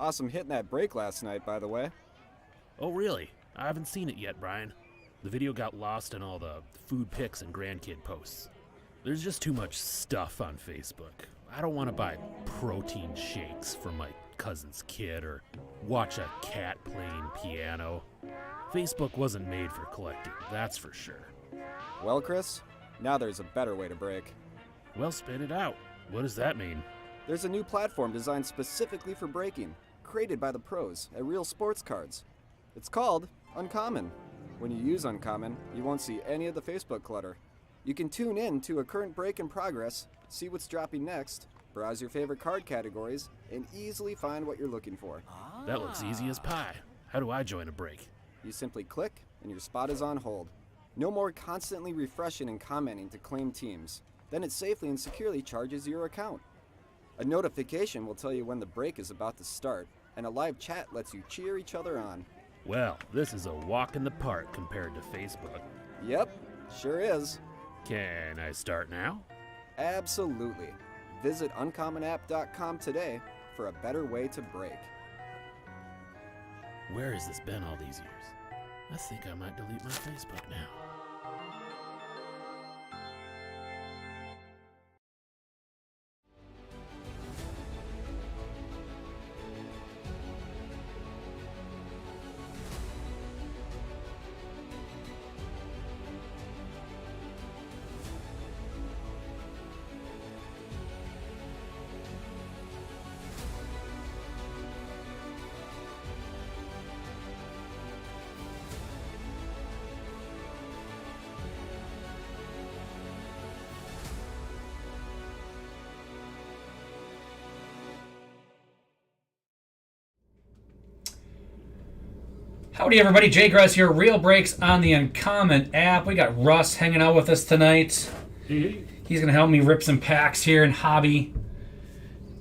Awesome hitting that break last night, by the way. Oh, really? I haven't seen it yet, Brian. The video got lost in all the food pics and grandkid posts. There's just too much stuff on Facebook. I don't want to buy protein shakes for my cousin's kid or watch a cat playing piano. Facebook wasn't made for collecting, that's for sure. Well, Chris, now there's a better way to break. Well, spit it out. What does that mean? There's a new platform designed specifically for breaking, created by the pros at Real Sports Cards. It's called Uncommon. When you use Uncommon, you won't see any of the Facebook clutter. You can tune in to a current break in progress, see what's dropping next, browse your favorite card categories, and easily find what you're looking for. That looks easy as pie. How do I join a break? You simply click, and your spot is on hold. No more constantly refreshing and commenting to claim teams. Then it safely and securely charges your account. A notification will tell you when the break is about to start, and a live chat lets you cheer each other on. Well, this is a walk in the park compared to Facebook. Yep, sure is. Can I start now? Absolutely. Visit uncommonapp.com today for a better way to break. Where has this been all these years? I think I might delete my Facebook now. Howdy everybody, Jay Gruss here, Real Breaks on the Uncommon app. We got Russ hanging out with us tonight. Hey. He's going to help me rip some packs here in hobby.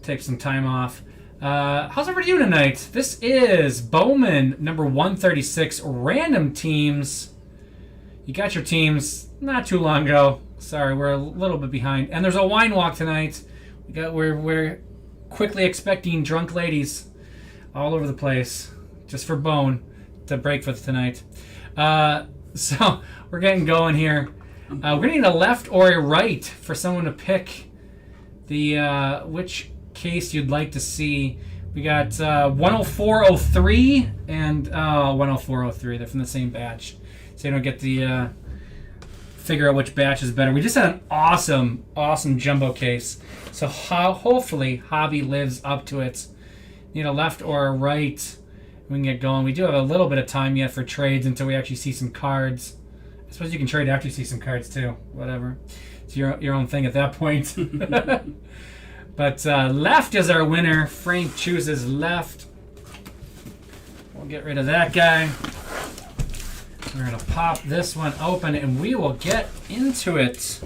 Take some time off. How's everybody doing tonight? This is Bowman, number 136, Random Teams. You got your teams not too long ago. Sorry, we're a little bit behind. And there's a wine walk tonight. We're quickly expecting drunk ladies all over the place, just for Bone to break with tonight. So we're getting going here. We're gonna need a left or a right for someone to pick the which case you'd like to see. We got 10403 and 10403. They're from the same batch, so you don't get the figure out which batch is better. We just had an awesome jumbo case, so hopefully Hobby lives up to it. Need a left or a right. We can get going. We do have a little bit of time yet for trades until we actually see some cards. I suppose you can trade after you see some cards too. Whatever. It's your own thing at that point. But left is our winner. Frank chooses left. We'll get rid of that guy. We're going to pop this one open and we will get into it.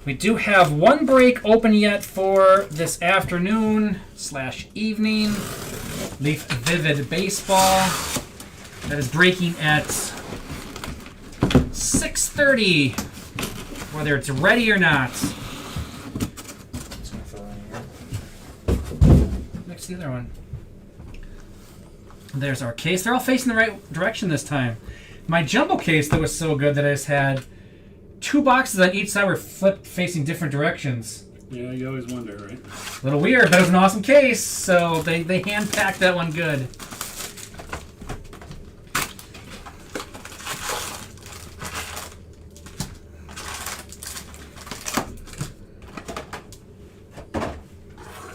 We do have one break open yet for this afternoon / evening. Leaf Vivid Baseball. That is breaking at 6:30, whether it's ready or not. Next to the other one. There's our case. They're all facing the right direction this time. My jumbo case that was so good that I just had 2 boxes on each side were flipped facing different directions. Yeah, you always wonder, right? A little weird, but it was an awesome case, so they hand-packed that one good.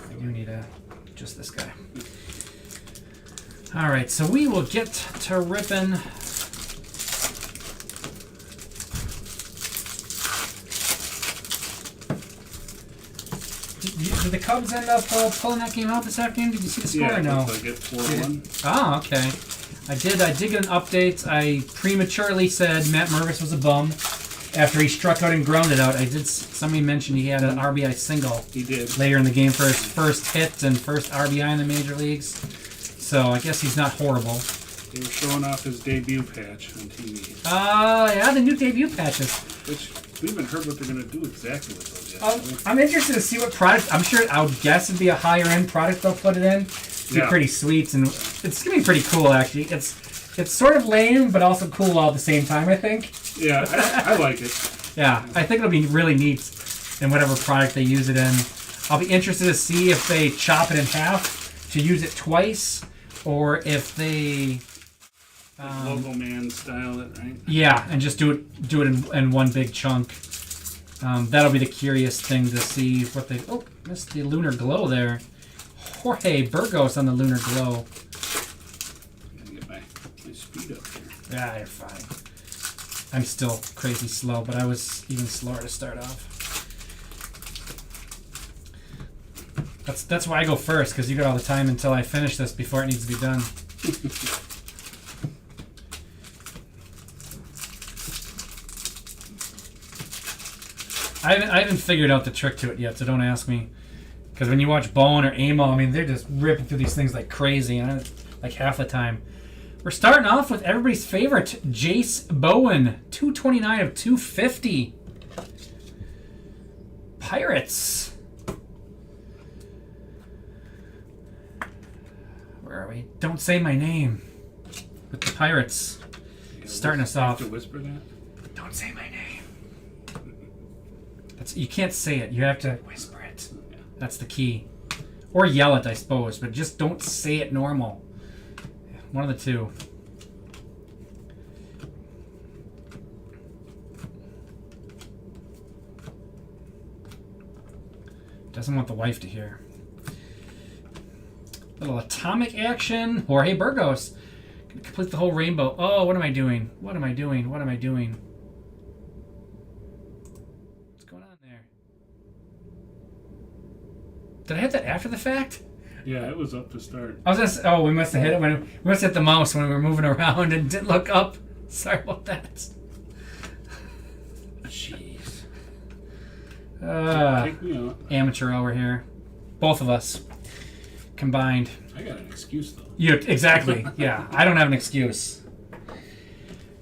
I do need just this guy. All right, so we will get to ripping. Did the Cubs end up pulling that game out this afternoon? Did you see the score or no? Yeah, I get 4-1. Oh, okay. I did get an update. I prematurely said Matt Mervis was a bum after he struck out and grounded out. Somebody mentioned he had an RBI single. He did. Later in the game for his first hit and first RBI in the major leagues. So I guess he's not horrible. They were showing off his debut patch on TV. Yeah, the new debut patches. Which We haven't heard what they're going to do exactly with those yet. have we? I'm interested to see what product. I'm sure I would guess it'd be a higher end product they'll put it in. It'd be pretty sweet, and it's gonna be pretty cool actually. It's sort of lame, but also cool all at the same time. I think. Yeah, I like it. Yeah, I think it'll be really neat in whatever product they use it in. I'll be interested to see if they chop it in half to use it twice, or if they Logo Man style it, right? yeah, and just do it in one big chunk. That'll be the curious thing to see what they. Oh, missed the lunar glow there. Jorge Burgos on the lunar glow. Gotta get my speed up here. Yeah, you're fine. I'm still crazy slow, but I was even slower to start off. That's why I go first, because you got all the time until I finish this before it needs to be done. I haven't figured out the trick to it yet, so don't ask me. Because when you watch Bowman or Amo, I mean, they're just ripping through these things like crazy, and like half the time. We're starting off with everybody's favorite, Jace Bowen, 229 of 250. Pirates. Where are we? Don't say my name. With the Pirates. Starting us off. To whisper that? Don't say my name. You can't say it. You have to whisper it. That's the key. Or yell it, I suppose, but just don't say it normal. One of the two. Doesn't want the wife to hear. Little atomic action. Jorge Burgos. Gonna complete the whole rainbow. Oh, what am I doing? What am I doing? What am I doing? What's going on there? Did I hit that after the fact? Yeah, it was up to start. I was gonna say, oh, we must have hit it when we must have hit the mouse when we were moving around and didn't look up. Sorry about that. Jeez. Take me out. Amateur over here. Both of us combined. I got an excuse though. You exactly. Yeah, I don't have an excuse.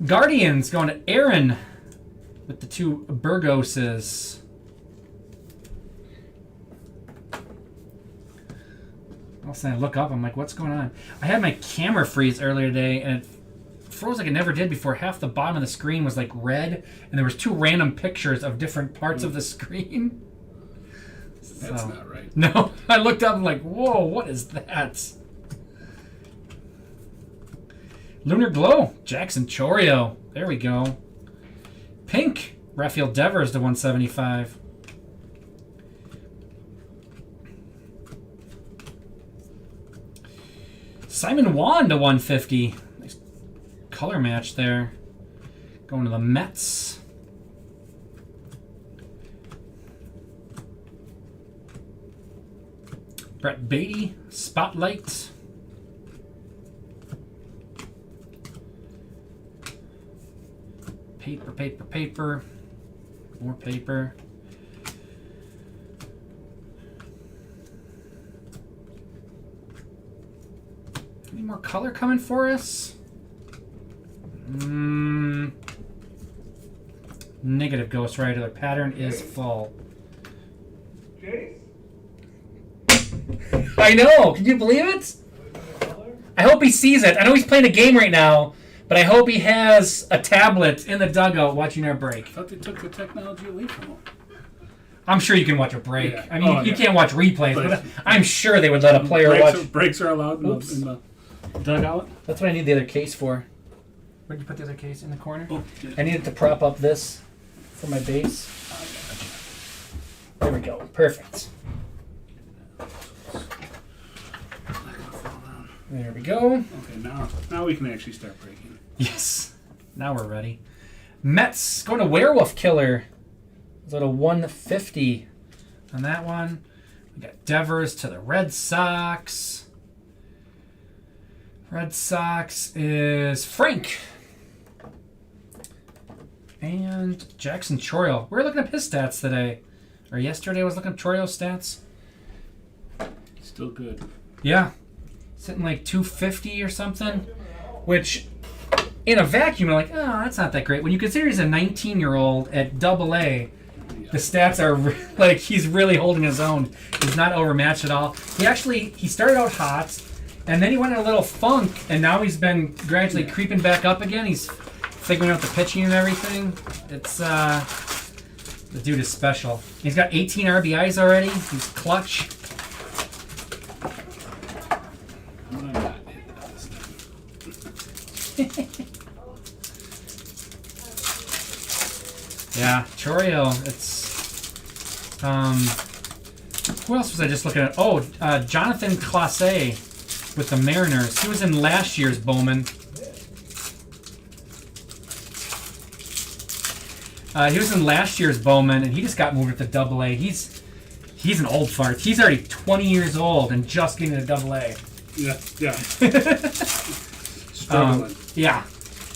Guardians going to Aaron with the two Burgoses. All of a sudden I look up, I'm like, what's going on? I had my camera freeze earlier today, and it froze like it never did before. Half the bottom of the screen was like red, and there was two random pictures of different parts of the screen. That's not right. No, I looked up and like, whoa, what is that? Lunar Glow, Jackson Chorio. There we go. Pink, Rafael Devers to 175. Simon Wan to 150. Nice color match there. Going to the Mets. Brett Beatty, Spotlight. Paper, paper, paper. More paper. Any more color coming for us? Negative, Ghost Rider. The pattern is full. I know. Can you believe it? I hope he sees it. I know he's playing a game right now, but I hope he has a tablet in the dugout watching our break. I thought they took the technology away from him. I'm sure you can watch a break. Yeah. I mean, you can't watch replays, but I'm sure they would let a player watch. Breaks are allowed in the dugout. That's what I need the other case for. Where did you put the other case? In the corner? Oh, yeah. I needed to prop up this for my base. There we go. Perfect. There we go. Okay, now we can actually start breaking. Yes. Now we're ready. Mets going to Werewolf Killer. Is that a 150 on that one? We got Devers to the Red Sox. Red Sox is Frank. And Jackson Chorio. We were looking up his stats today. Or yesterday I was looking up Chorio's stats. Still good. Yeah. Sitting like 250 or something. Which in a vacuum, you're like, oh, that's not that great. When you consider he's a 19-year-old at AA, the stats are like he's really holding his own. He's not overmatched at all. He started out hot, and then he went in a little funk, and now he's been gradually creeping back up again. He's figuring out the pitching and everything. It's the dude is special. He's got 18 RBIs already. He's clutch. I'm gonna not hit that this time. Yeah, Chorio. It's who else was I just looking at? Oh, Jonathan Clase with the Mariners. He was in last year's Bowman. He was in last year's Bowman, and he just got moved to AA. He's an old fart. He's already 20 years old and just getting to AA. Yeah. Struggling. Yeah.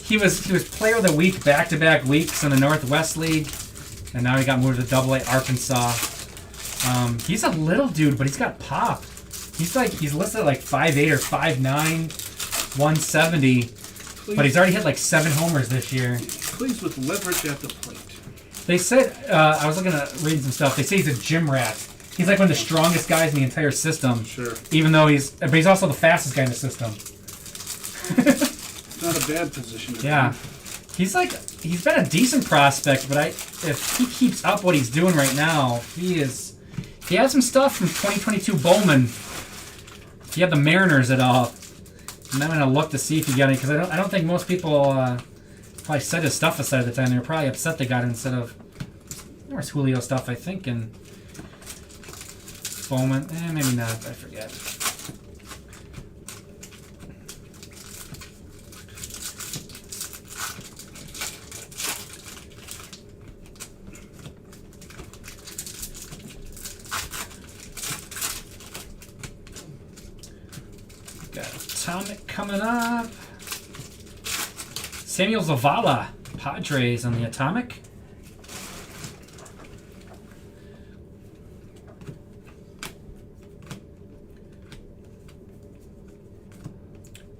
He was player of the week back-to-back weeks in the Northwest League, and now he got moved to AA Arkansas. He's a little dude, but he's got pop. He's listed at like 5'8" or 5'9", 170, but he's already hit like 7 homers this year. Pleased with leverage at the plate. They said, I was looking at reading some stuff, they say he's a gym rat. He's like one of the strongest guys in the entire system. Sure. Even though but he's also the fastest guy in the system. Not a bad position to be Yeah. in. He's been a decent prospect, but if he keeps up what he's doing right now, he has some stuff from 2022 Bowman. If you have the Mariners at all, and I'm gonna look to see if you got it, because I don't think most people probably set his stuff aside at the time. They were probably upset they got it instead of where's Julio stuff, I think, and Bowman. Maybe not. I forget. Got Atomic coming up. Samuel Zavala, Padres on the Atomic.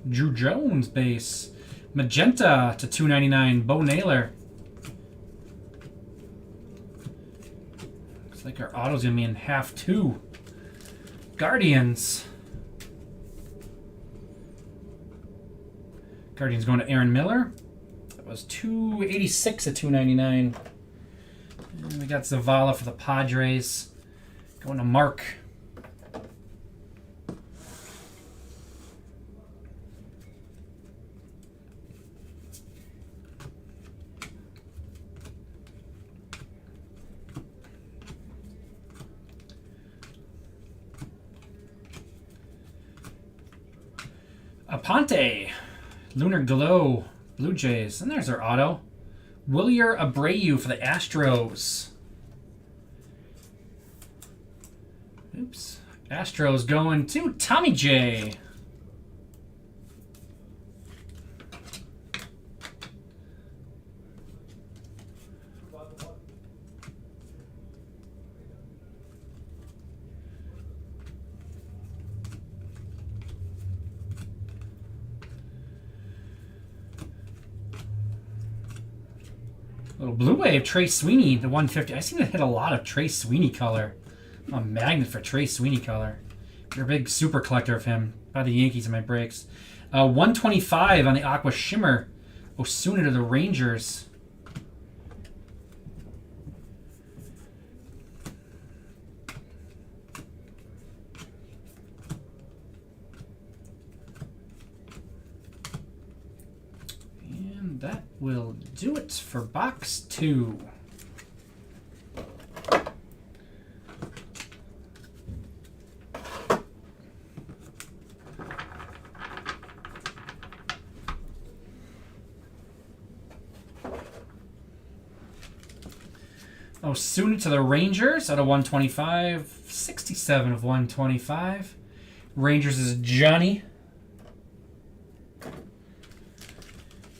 Drew Jones base. Magenta to 299, Bo Naylor. Looks like our auto's going to be in half 2. Guardians. Guardians going to Aaron Miller. That was 286 at 299. And we got Zavala for the Padres. Going to Mark. Aponte. Lunar Glow, Blue Jays. And there's our auto. Wilyer Abreu for the Astros. Oops. Astros going to Tommy J. Little Blue Wave, Trey Sweeney, the 150. I seem to hit a lot of Trey Sweeney color. I'm a magnet for Trey Sweeney color. You're a big super collector of him. By the Yankees in my breaks. 125 on the Aqua Shimmer. Osuna to the Rangers. And that will do it for box 2. Osuna to the Rangers out of 125. 67 of 125. Rangers is Johnny.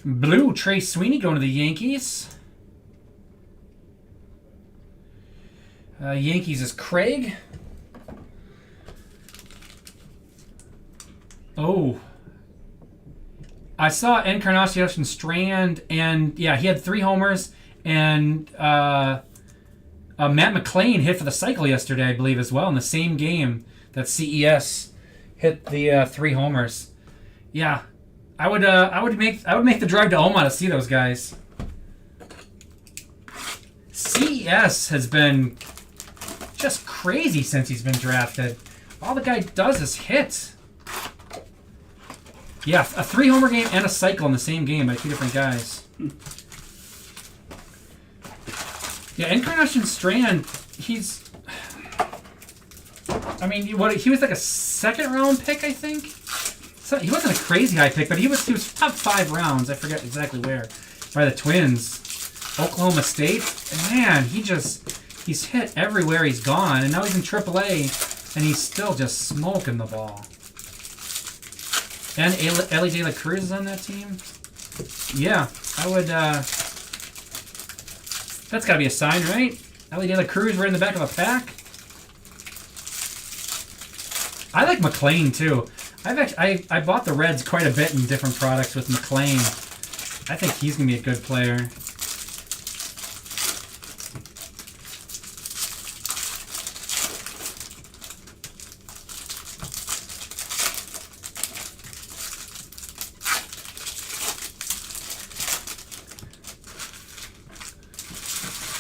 Blue, Trey Sweeney going to the Yankees. Yankees is Craig. Oh. I saw Encarnacion Strand, and yeah, he had 3 homers, and Matt McClain hit for the cycle yesterday, I believe, as well, in the same game that CES hit the 3 homers. Yeah, I would make the drive to Omaha to see those guys. CES has been just crazy since he's been drafted. All the guy does is hit. Yeah, a 3-homer game and a cycle in the same game by 2 different guys. Yeah, Encarnacion Strand, he's... I mean, he was like a 2nd-round pick, I think? So, he wasn't a crazy high pick, but he was top 5 rounds. I forget exactly where. By the Twins. Oklahoma State. And man, he's hit everywhere he's gone. And now he's in AAA, and he's still just smoking the ball. And Ellie De La Cruz is on that team. Yeah, I would... That's got to be a sign, right? Ellie De La Cruz right in the back of a pack. I like McClain, too. I bought the Reds quite a bit in different products with McClain. I think he's going to be a good player.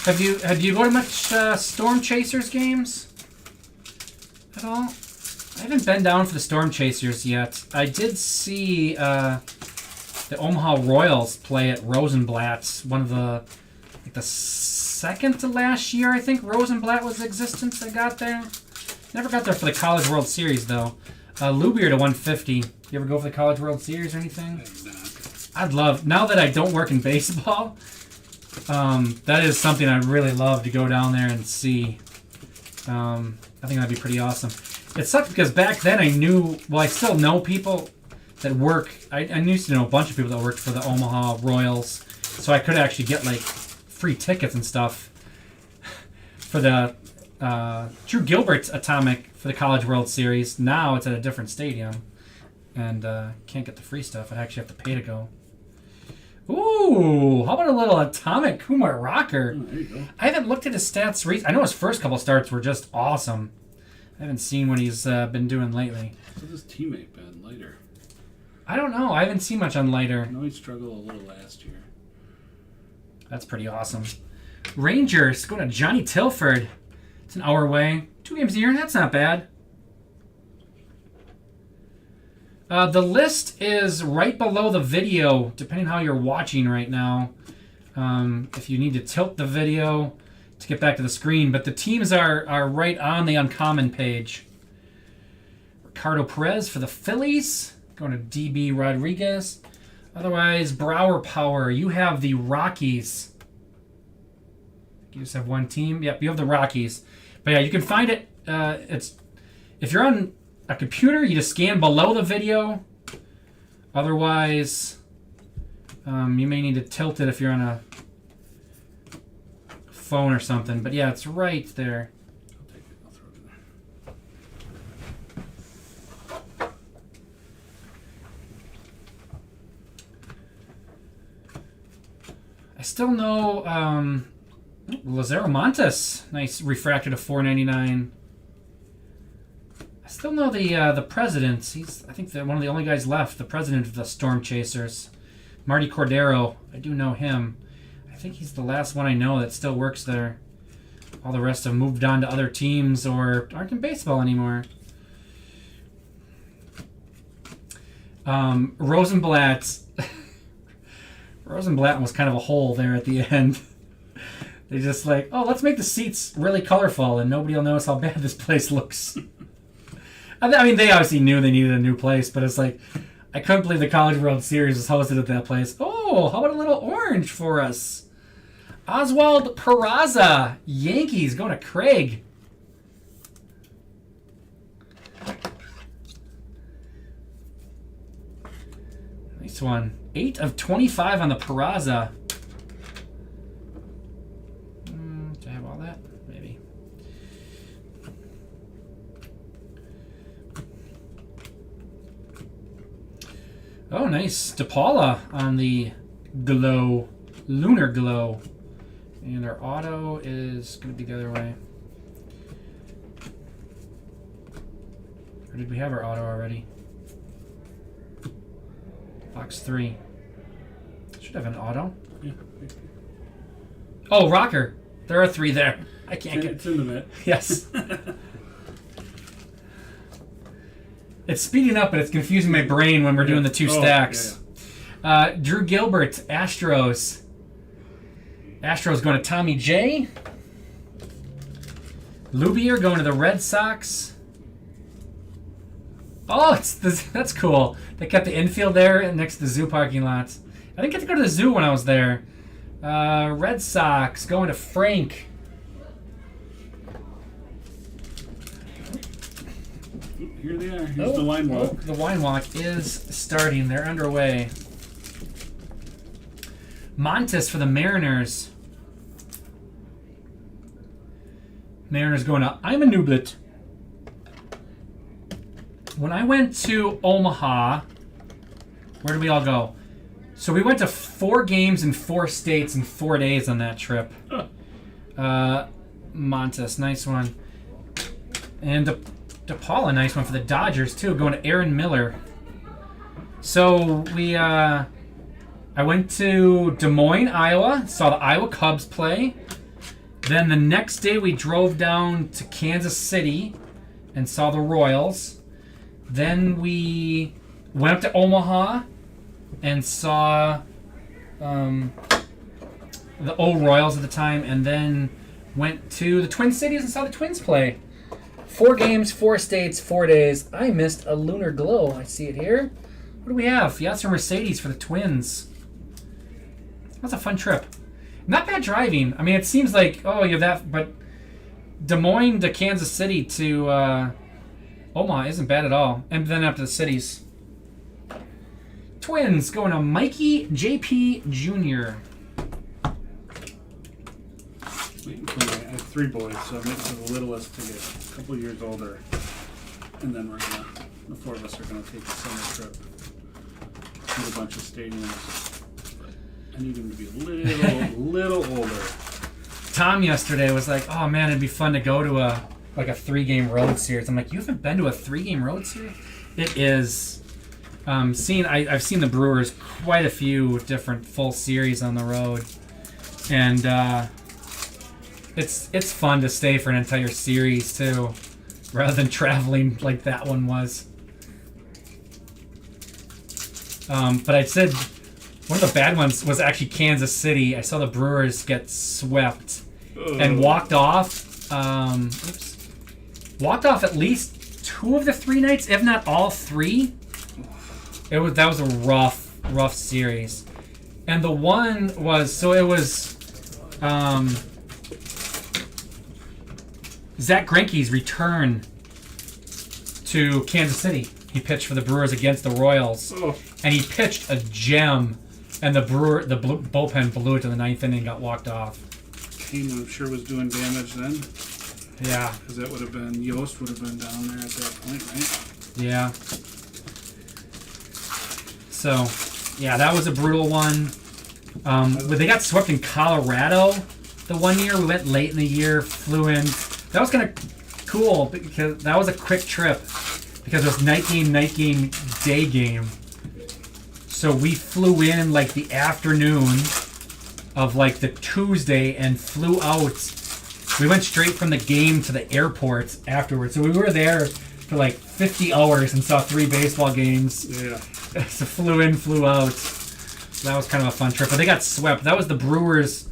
Have you go to much Storm Chasers games at all? I haven't been down for the Storm Chasers yet. I did see the Omaha Royals play at Rosenblatt's, one of the second to last year, I think Rosenblatt was in existence. I got there. Never got there for the College World Series though. Lubier to 150. You ever go for the College World Series or anything? I have not. I'd love, now that I don't work in baseball, that is something I'd really love to go down there and see. I think that'd be pretty awesome. It sucked because back then I still know people that work. I used to know a bunch of people that worked for the Omaha Royals, so I could actually get like free tickets and stuff for the Drew Gilbert's Atomic for the College World Series. Now it's at a different stadium, and can't get the free stuff. I actually have to pay to go. Ooh, how about a little Atomic Kumar Rocker? Oh, there you go. I haven't looked at his stats recently. I know his first couple starts were just awesome. I haven't seen what he's been doing lately. What's his teammate been later? I don't know. I haven't seen much on Leiter. I know he struggled a little last year. That's pretty awesome. Rangers going to Johnny Tilford. It's an hour away. 2 games a year. That's not bad. The list is right below the video, depending how you're watching right now. If you need to tilt the video to get back to the screen. But the teams are right on the Uncommon page. Ricardo Perez for the Phillies. Going to DB Rodriguez. Otherwise, Brower Power. You have the Rockies. You just have one team. Yep, you have the Rockies. But yeah, you can find it. If you're on a computer, you just scan below the video. Otherwise, you may need to tilt it if you're on a phone or something. But yeah, it's right there. I'll take it. I'll throw it in there. I still know Lazaro Montes. Nice refractor to 499. I still know the president. He's, I think, one of the only guys left. The president of the Storm Chasers, Marty Cordero. I do know him. I think he's the last one I know that still works there. All the rest have moved on to other teams or aren't in baseball anymore. Rosenblatt. Rosenblatt was kind of a hole there at the end. They just like, oh, let's make the seats really colorful and nobody will notice how bad this place looks. I mean, they obviously knew they needed a new place, but it's like, I couldn't believe the College World Series was hosted at that place. Oh, how about a little orange for us? Oswald Peraza, Yankees, going to Craig. Nice one. 8 of 25 on the Peraza. Do I have all that? Maybe. Oh, nice. DePaula on the glow. Lunar glow. And our auto is going to be the other way. Or did we have our auto already? Box 3. Should have an auto. Yeah. Oh, rocker. There are 3 there. I can't get... It's in the net. Yes. It's speeding up, but it's confusing my brain when we're doing the 2 stacks. Drew Gilbert, Astros. Astros going to Tommy J. Lubier going to the Red Sox. Oh, that's cool. They kept the infield there next to the zoo parking lot. I didn't get to go to the zoo when I was there. Red Sox going to Frank. Here they are. Here's the wine walk. The wine walk is starting. They're underway. Montes for the Mariners. Mariners going to I'm a Nublet. When I went to Omaha, where did we all go? So we went to 4 games in 4 states in 4 days on that trip. Montes, nice one. And DePaula, nice one for the Dodgers too, going to Aaron Miller. So we, I went to Des Moines, Iowa, saw the Iowa Cubs play. Then the next day we drove down to Kansas City and saw the Royals. Then we went up to Omaha and saw the old Royals at the time, and then went to the Twin Cities and saw the Twins play. 4 games, 4 states, 4 days. I missed a lunar glow. I see it here. What do we have? Yasser Mercedes for the Twins. That's a fun trip. Not bad driving. I mean, it seems like, oh, you have that, but Des Moines to Kansas City to Omaha isn't bad at all. And then up to the cities. Twins going to Mikey JP Jr. Waiting for I have 3 boys, so I'm waiting for the littlest to get a couple years older. And then the 4 of us are going to take a summer trip to a bunch of stadiums. But I need him to be a little older. Tom yesterday was like, oh man, it'd be fun to go to a 3-game road series. I'm like, you haven't been to a 3-game road series? It is. I've seen the Brewers quite a few different full series on the road, and it's fun to stay for an entire series too, rather than traveling like that one was. But I said one of the bad ones was actually Kansas City. I saw the Brewers get swept and walked off. Walked off at least 2 of the 3 nights, if not all 3. That was a rough series, and the one was Zach Greinke's return to Kansas City. He pitched for the Brewers against the Royals, and he pitched a gem, and the bullpen blew it to the 9th inning and got walked off. Kane, I'm sure, was doing damage then. Yeah. Because that would have been, Yost would have been down there at that point, right? Yeah. So, yeah, that was a brutal one. But they got swept in Colorado the one year. We went late in the year, flew in. That was kind of cool because that was a quick trip because it was night game, day game. So we flew in like the afternoon of like the Tuesday and flew out. We went straight from the game to the airport afterwards. So we were there for like 50 hours and saw 3 baseball games. Yeah. So flew in, flew out. So that was kind of a fun trip. But they got swept. That was the Brewers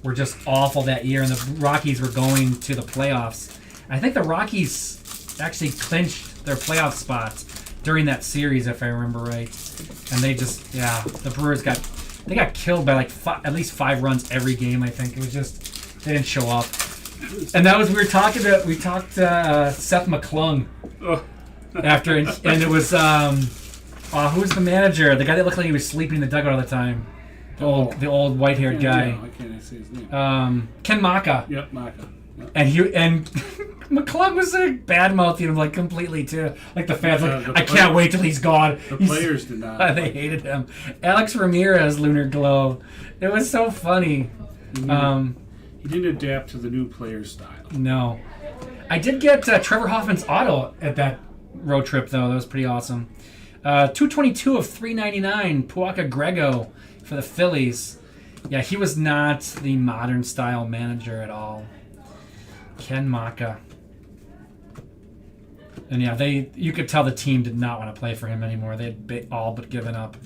were just awful that year, and the Rockies were going to the playoffs. I think the Rockies actually clinched their playoff spot during that series, if I remember right. And they just, the Brewers got killed by like at least 5 runs every game. I think it was just they didn't show up. And that was we talked Seth McClung after, and it was who's the manager? The guy that looked like he was sleeping in the dugout all the time. The old white-haired guy. I can't say his name. Ken Maka. Yep, Maka. And McClung was like bad mouthing him like completely too. Like the fans, I can't wait till he's gone. The players did not. They hated him. Alex Ramirez, Lunar Glow. It was so funny. He didn't adapt to the new player style. No. I did get Trevor Hoffman's auto at that road trip, though. That was pretty awesome. 222 of 399, Puaka Grego for the Phillies. Yeah, he was not the modern style manager at all. Ken Maka. And yeah, you could tell the team did not want to play for him anymore. They had all but given up.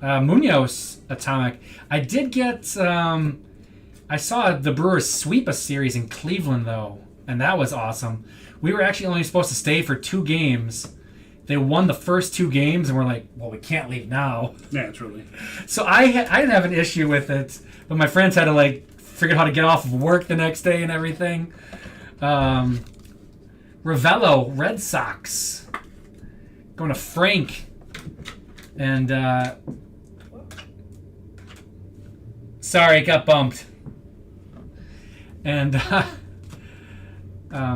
Yeah. Munoz Atomic. I did get. I saw the Brewers sweep a series in Cleveland though, and that was awesome. We were actually only supposed to stay for 2 games. They won the first 2 games, and we're like, well, we can't leave now. Naturally. So I didn't have an issue with it, but my friends had to like figure out how to get off of work the next day and everything. Ravello, Red Sox. Going to Frank. And, sorry, it got bumped. And,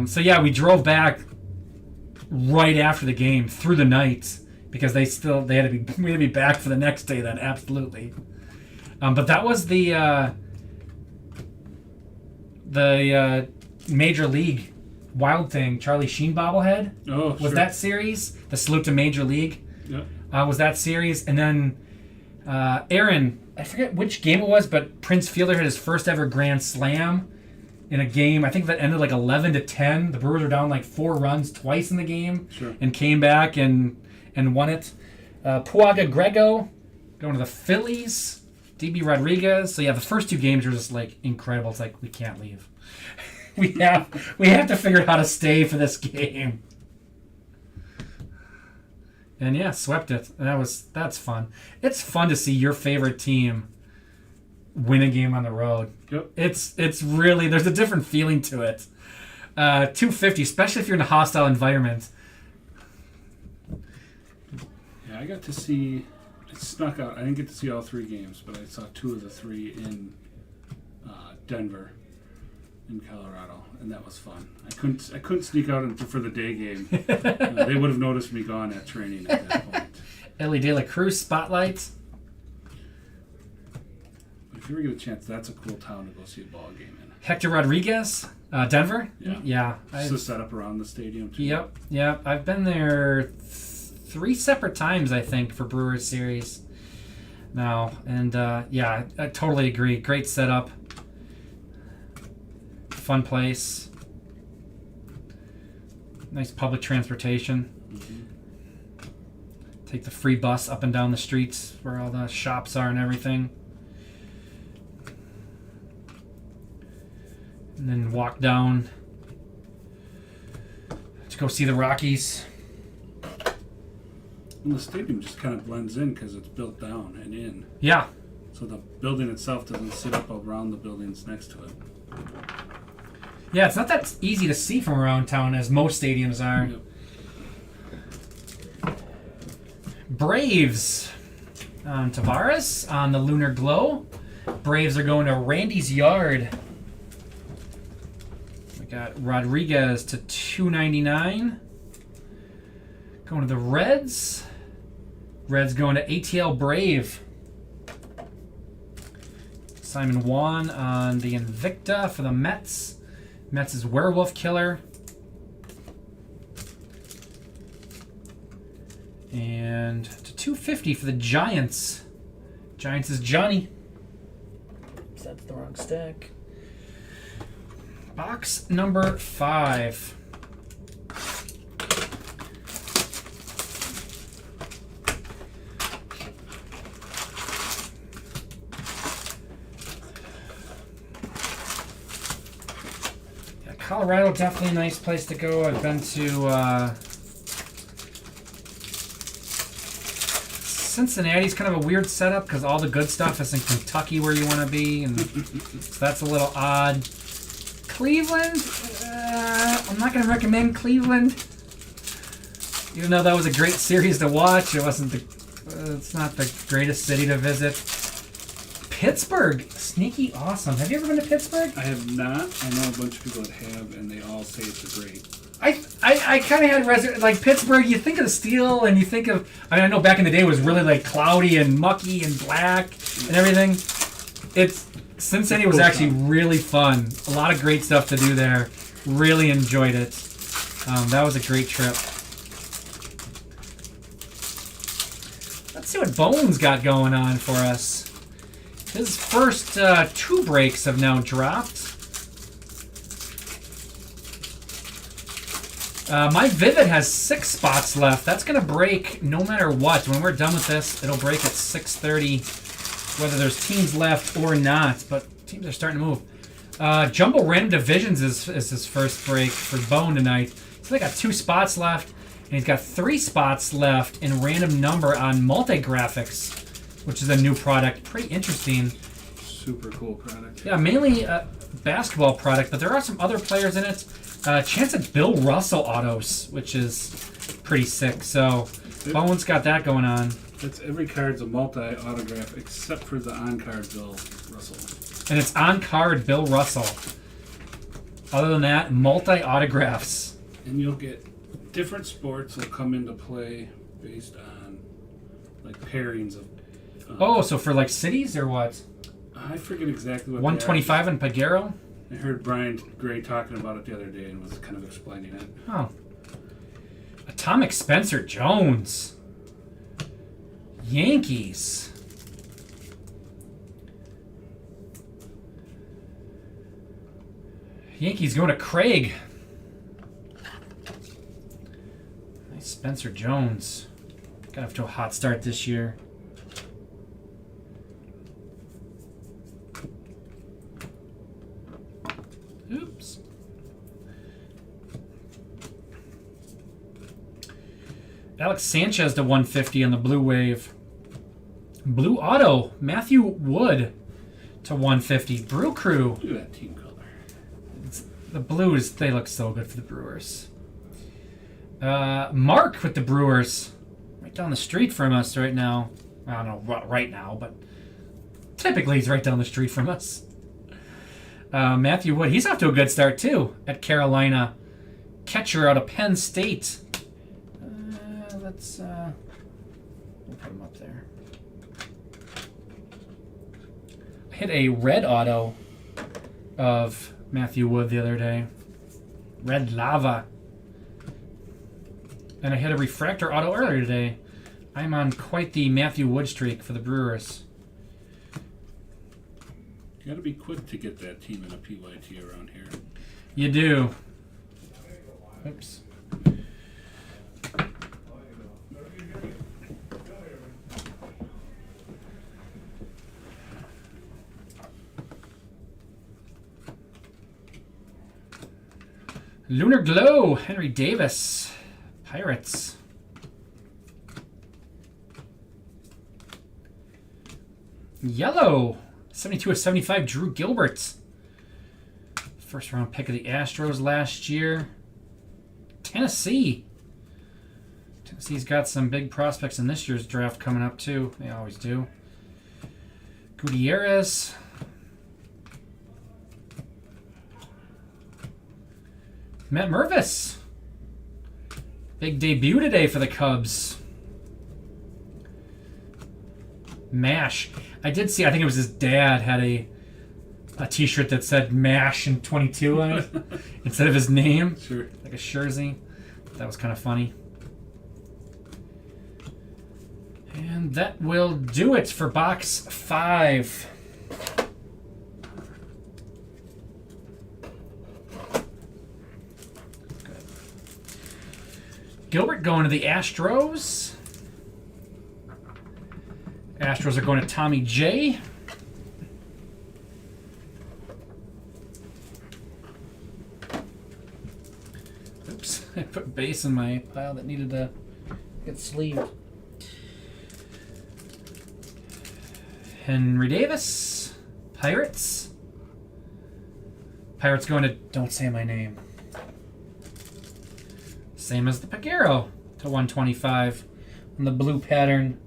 so yeah, we drove back right after the game through the night because we had to be back for the next day then, absolutely. But that was the Major League Wild Thing, Charlie Sheen bobblehead. Oh, was sure. that series the Salute to Major League? Yeah. Was that series, and then Aaron, I forget which game it was, but Prince Fielder had his first ever grand slam in a game. I think that ended like 11-10. The Brewers were down like 4 runs twice in the game, Sure. and came back and won it. Puaga Grego going to the Phillies. DB Rodriguez. So yeah, the first 2 games were just like incredible. It's like we can't leave. we have to figure out how to stay for this game. And yeah, swept it. And that's fun. It's fun to see your favorite team win a game on the road. Yep. It's really, there's a different feeling to it. 250, especially if you're in a hostile environment. Yeah, I got to see. It snuck out. I didn't get to see all 3 games, but I saw 2 of the 3 in Denver, in Colorado, and that was fun. I couldn't sneak out for the day game. They would have noticed me gone at training at that point. Ellie De La Cruz spotlight. But if you ever get a chance, that's a cool town to go see a ball game in. Hector Rodriguez, Denver. Yeah. Yeah. It's a setup around the stadium too. Yep. I've been there 3 separate times, I think, for Brewers series now. And yeah, I totally agree. Great setup. Fun place. Nice public transportation. Mm-hmm. Take the free bus up and down the streets where all the shops are and everything. And then walk down to go see the Rockies. And the stadium just kind of blends in because it's built down and in. Yeah. So the building itself doesn't sit up around the buildings next to it. Yeah, it's not that easy to see from around town as most stadiums are. Yep. Braves. Tavares on the Lunar Glow. Braves are going to Randy's Yard. We got Rodriguez to 299. Going to the Reds. Reds going to ATL Brave. Simon Wan on the Invicta for the Mets. Mets is Werewolf Killer. And to 250 for the Giants. Giants is Johnny. That's the wrong stack. Box number 5. Colorado, definitely a nice place to go. I've been to Cincinnati's kind of a weird setup because all the good stuff is in Kentucky where you want to be, and so that's a little odd. Cleveland, I'm not going to recommend Cleveland, even though that was a great series to watch. It's not the greatest city to visit. Pittsburgh. Sneaky awesome. Have you ever been to Pittsburgh? I have not. I know a bunch of people that have, and they all say it's great. I kind of had like Pittsburgh. You think of the steel, and you think of. I know back in the day it was really like cloudy and mucky and black and everything. Cincinnati was actually really fun. A lot of great stuff to do there. Really enjoyed it. That was a great trip. Let's see what Bones got going on for us. His first 2 breaks have now dropped. My Vivid has 6 spots left. That's going to break no matter what. When we're done with this, it'll break at 6:30, whether there's teams left or not. But teams are starting to move. Jumbo Random Divisions is his first break for Bone tonight. He's only got 2 spots left, and he's got 3 spots left in random number on Multigraphics, which is a new product. Pretty interesting. Super cool product. Yeah, mainly a basketball product, but there are some other players in it. Chance at Bill Russell autos, which is pretty sick. So Bowen's got that going on. It's every card's a multi-autograph except for the on-card Bill Russell. And it's on-card Bill Russell. Other than that, multi-autographs. And you'll get different sports will come into play based on like pairings of. So for like cities or what? I forget exactly what. 125 in Pagero? I heard Brian Gray talking about it the other day and was kind of explaining it. Oh. Atomic Spencer Jones. Yankees. Yankees going to Craig. Nice Spencer Jones. Got off to a hot start this year. Oops. Alex Sanchez to 150 on the Blue Wave. Blue Auto, Matthew Wood to 150. Brew Crew. Look at that team color. The Blues, they look so good for the Brewers. Mark with the Brewers. Right down the street from us right now. I don't know right now, but typically he's right down the street from us. Matthew Wood, he's off to a good start too at Carolina. Catcher out of Penn State. We'll put him up there. I hit a red auto of Matthew Wood the other day. Red Lava. And I hit a refractor auto earlier today. I'm on quite the Matthew Wood streak for the Brewers. You got to be quick to get that team in a PYT around here. You do. Oops. Lunar Glow, Henry Davis, Pirates. Yellow, 72 of 75, Drew Gilbert. First round pick of the Astros last year. Tennessee. Tennessee's got some big prospects in this year's draft coming up too. They always do. Gutierrez. Matt Mervis. Big debut today for the Cubs. MASH. I did see, I think it was his dad had a t-shirt that said MASH in 22 on it instead of his name. Sure. Like a jersey. That was kind of funny. And that will do it for box 5. Gilbert going to the Astros. Astros are going to Tommy J. Oops, I put base in my pile that needed to get sleeved. Henry Davis. Pirates. Pirates going to Don't Say My Name. Same as the Pagero to 125 on the blue pattern.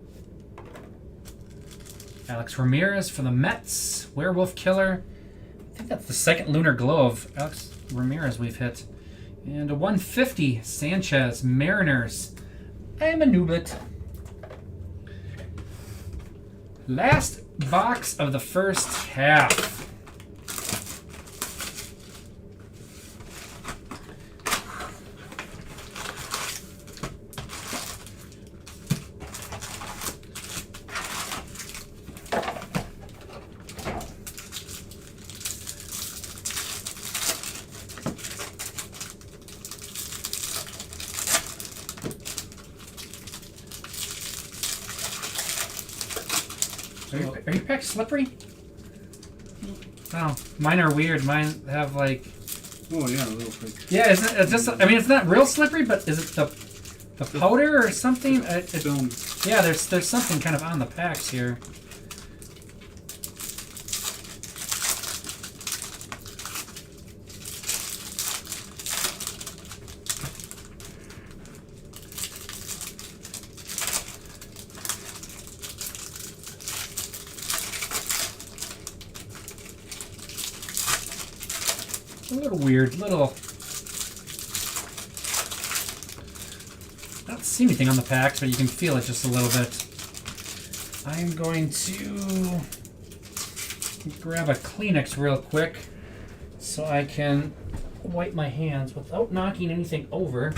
Alex Ramirez for the Mets. Werewolf Killer. I think that's the second Lunar Glow of Alex Ramirez we've hit. And a 150 Sanchez Mariners. I am a nooblet. Last box of the first half. Are your packs slippery? Oh, mine are weird. Mine have like. Oh yeah, a little quick. Yeah, isn't it just? I mean, it's not real slippery, but is it the powder or something? Film. Yeah, there's something kind of on the packs here. A little weird, little. I don't see anything on the packs, but you can feel it just a little bit. I'm going to grab a Kleenex real quick so I can wipe my hands without knocking anything over.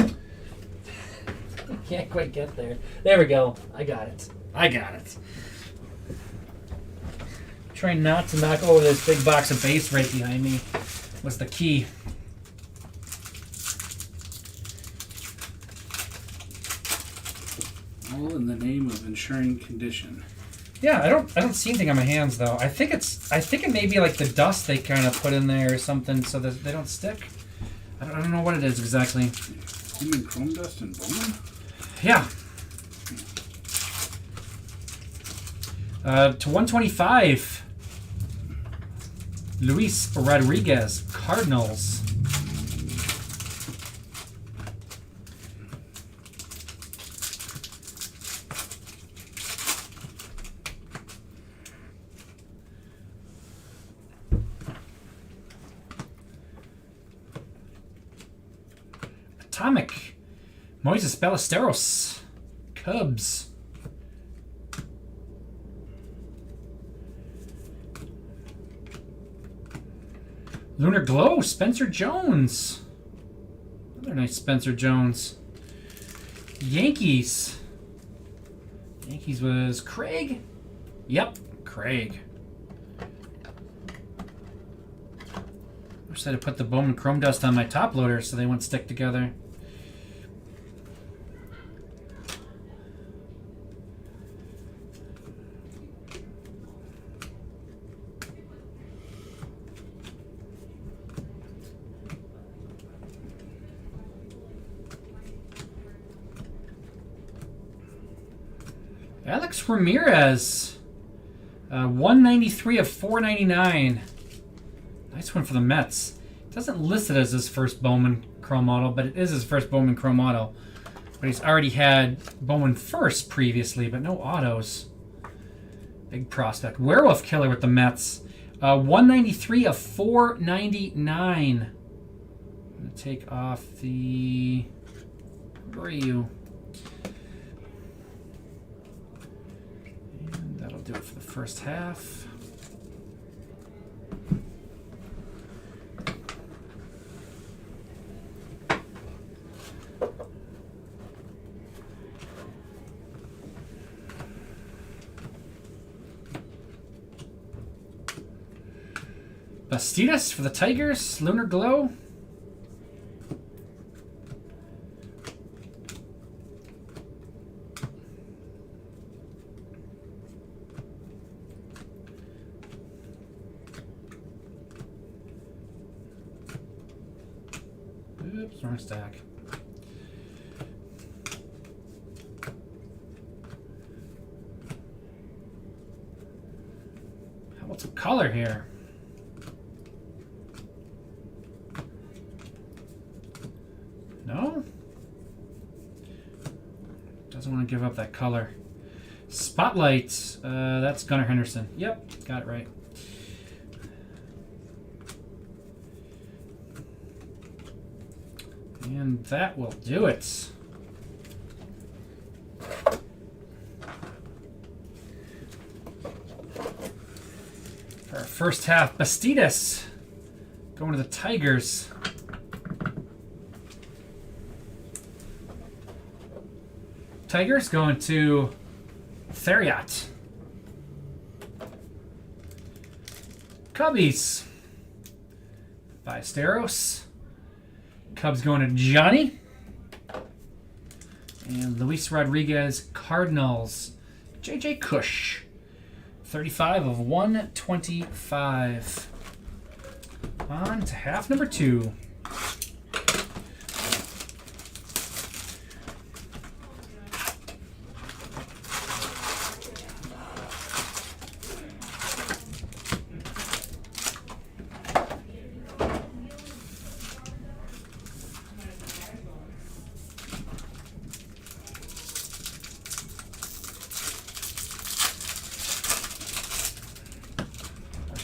Can't quite get there. There we go. I got it. I got it. Trying not to knock over this big box of base right behind me was the key. All in the name of ensuring condition. Yeah, I don't see anything on my hands though. I think it may be like the dust they kind of put in there or something so that they don't stick. I don't know what it is exactly. You mean chrome dust and Bowman? Yeah. To 125. Luis Rodriguez, Cardinals. Atomic, Moises Ballesteros, Cubs. Lunar Glow, Spencer Jones. Another nice Spencer Jones. Yankees. Yankees was Craig? Yep, Craig. Wish I'd have put the Bowman Chrome Dust on my top loader so they wouldn't stick together. Alex Ramirez, 193 of 499. Nice one for the Mets. It doesn't list it as his first Bowman Chrome Auto, but it is his first Bowman Chrome Auto. But he's already had Bowman first previously, but no autos. Big prospect. Werewolf Killer with the Mets, 193 of 499. I'm going to take off the... Where are you? That'll do it for the first half. Bastidas for the Tigers, Lunar Glow. Oops, wrong stack. How about some color here? No? Doesn't want to give up that color. Spotlight. That's Gunnar Henderson. Yep, got it right. And that will do it. For our first half, Bastidas going to the Tigers. Tigers going to Theriot. Cubbies. Ballesteros. Cubs going to Johnny. And Luis Rodriguez, Cardinals. J.J. Cush. 35 of 125. On to half number 2.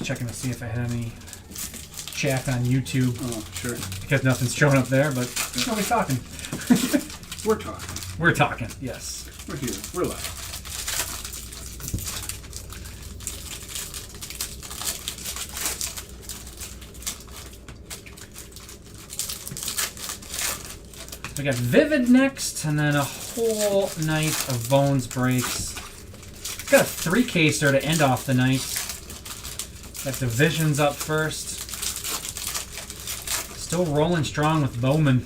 Checking to see if I had any chat on YouTube. Oh, sure. Because nothing's showing up there, but nobody's talking. We're talking. We're talking, yes. We're here. We're live. We got Vivid next, and then a whole night of Bones breaks. Got a 3-caser to end off the night. Got Divisions up first. Still rolling strong with Bowman.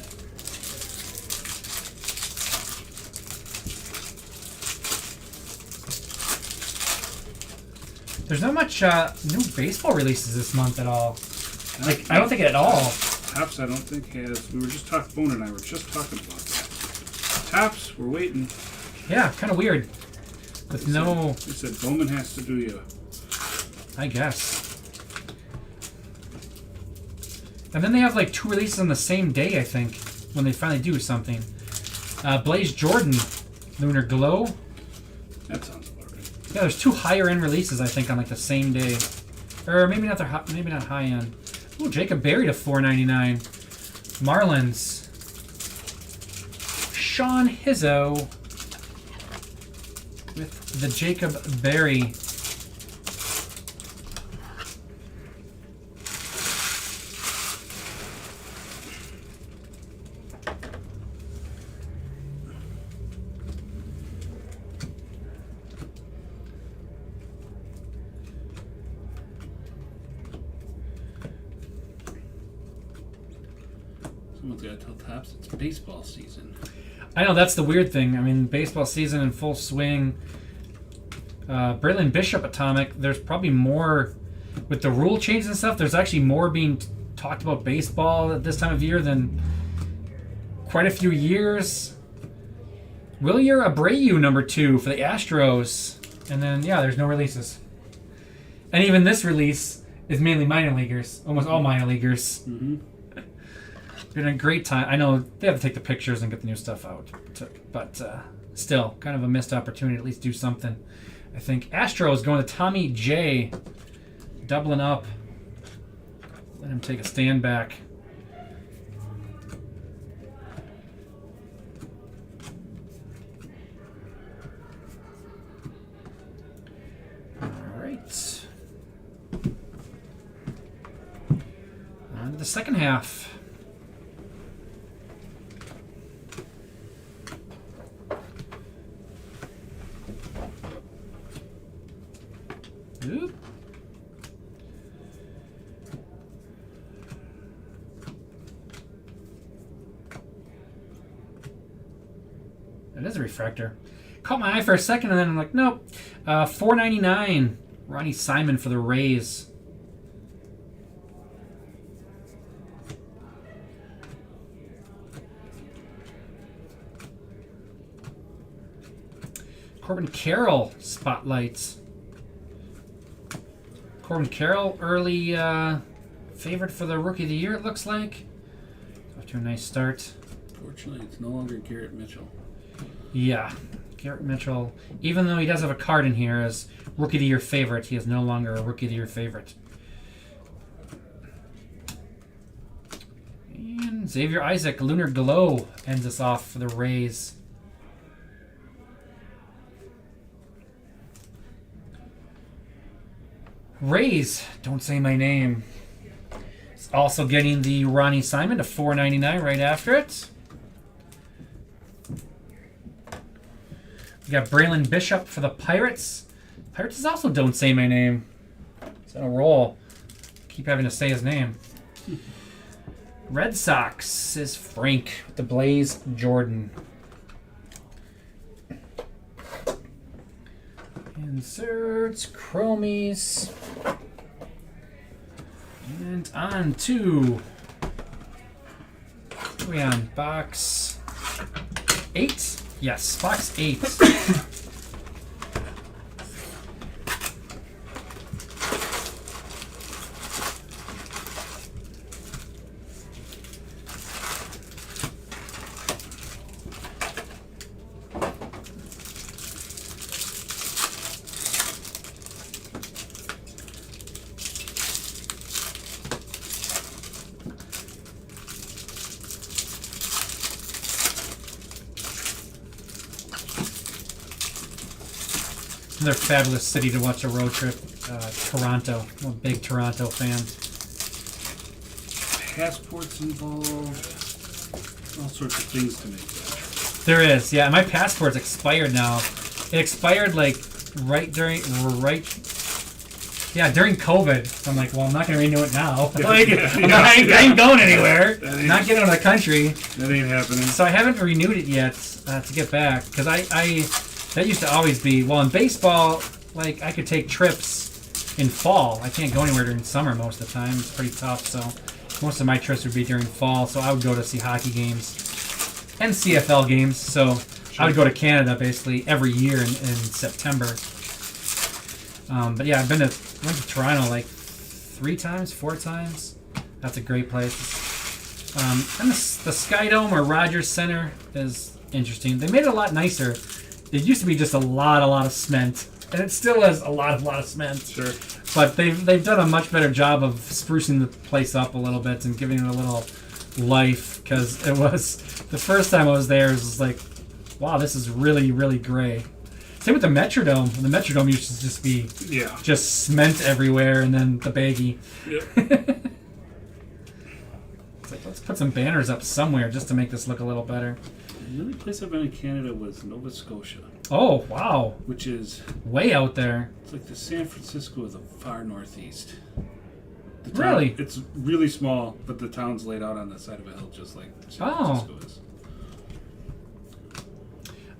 There's not much new baseball releases this month at all. Like, I don't think at all. Taps, I don't think has. We were just talking. Bone and I were just talking about that. Taps, we're waiting. Yeah, kind of weird. With no, They said Bowman has to do you. I guess. And then they have like 2 releases on the same day, I think, when they finally do something. Blaze Jordan, Lunar Glow. That sounds about right. Yeah, there's 2 higher end releases, I think, on like the same day, or maybe not. Maybe not high end. Ooh, Jacob Berry to $4.99. Marlins. Sean Hizzo with the Jacob Berry. Someone's got to tell Taps it's baseball season. I know, that's the weird thing. I mean, baseball season in full swing. Braylon Bishop Atomic, there's probably more, with the rule changes and stuff, there's actually more being talked about baseball at this time of year than quite a few years. Wilyer Abreu, number 2 for the Astros. And then, yeah, there's no releases. And even this release is mainly minor leaguers. Almost all minor leaguers. Mm-hmm. Been a great time. I know they have to take the pictures and get the new stuff out, but still, kind of a missed opportunity to at least do something. I think Astros going to Tommy J, doubling up. Let him take a stand back. All right. On to the second half. Oop. That is a refractor. Caught my eye for a second, and then I'm like, nope. $4.99. Ronnie Simon for the Rays. Corbin Carroll spotlights. Corbin Carroll, early favorite for the Rookie of the Year, it looks like. Off to a nice start. Fortunately, it's no longer Garrett Mitchell. Yeah. Garrett Mitchell, even though he does have a card in here as Rookie of the Year favorite, he is no longer a Rookie of the Year favorite. And Xavier Isaac, Lunar Glow, ends us off for the Rays. Rays, don't say my name. It's also getting the Ronnie Simon to $4.99 right after it. We got Braylon Bishop for the Pirates. Pirates is also don't say my name. It's on a roll. Keep having to say his name. Red Sox is Frank with the Blaze Jordan. Inserts, chromies. And on to we on box 8? Yes, box 8. Another fabulous city to watch a road trip. Toronto. I'm a big Toronto fan. Passports involved. All sorts of things to make that. There is, yeah. My passport's expired now. It expired like during COVID. So I'm like, well, I'm not gonna renew it now. Like, I ain't going anywhere. Not getting out of the country. That ain't happening. So I haven't renewed it yet to get back because I that used to always be, well, in baseball, like, I could take trips in fall. I can't go anywhere during summer most of the time. It's pretty tough, so most of my trips would be during fall, so I would go to see hockey games and CFL games, so I would go to Canada, basically, every year in September. But yeah, went to Toronto, like, 3 times, 4 times. That's a great place. And the Sky Dome or Rogers Center is interesting. They made it a lot nicer. It used to be just a lot of cement, and it still is a lot of cement. Sure. But they've done a much better job of sprucing the place up a little bit and giving it a little life, because it was the first time I was there. It was like, wow, this is really gray. Same with the Metrodome. The Metrodome used to just be just cement everywhere, and then the baggie. Yep. It's like, let's put some banners up somewhere just to make this look a little better. The only place I've been in Canada was Nova Scotia. Oh, wow. Which is way out there. It's like the San Francisco of the far northeast. Really? It's really small, but the town's laid out on the side of a hill just like San Francisco is.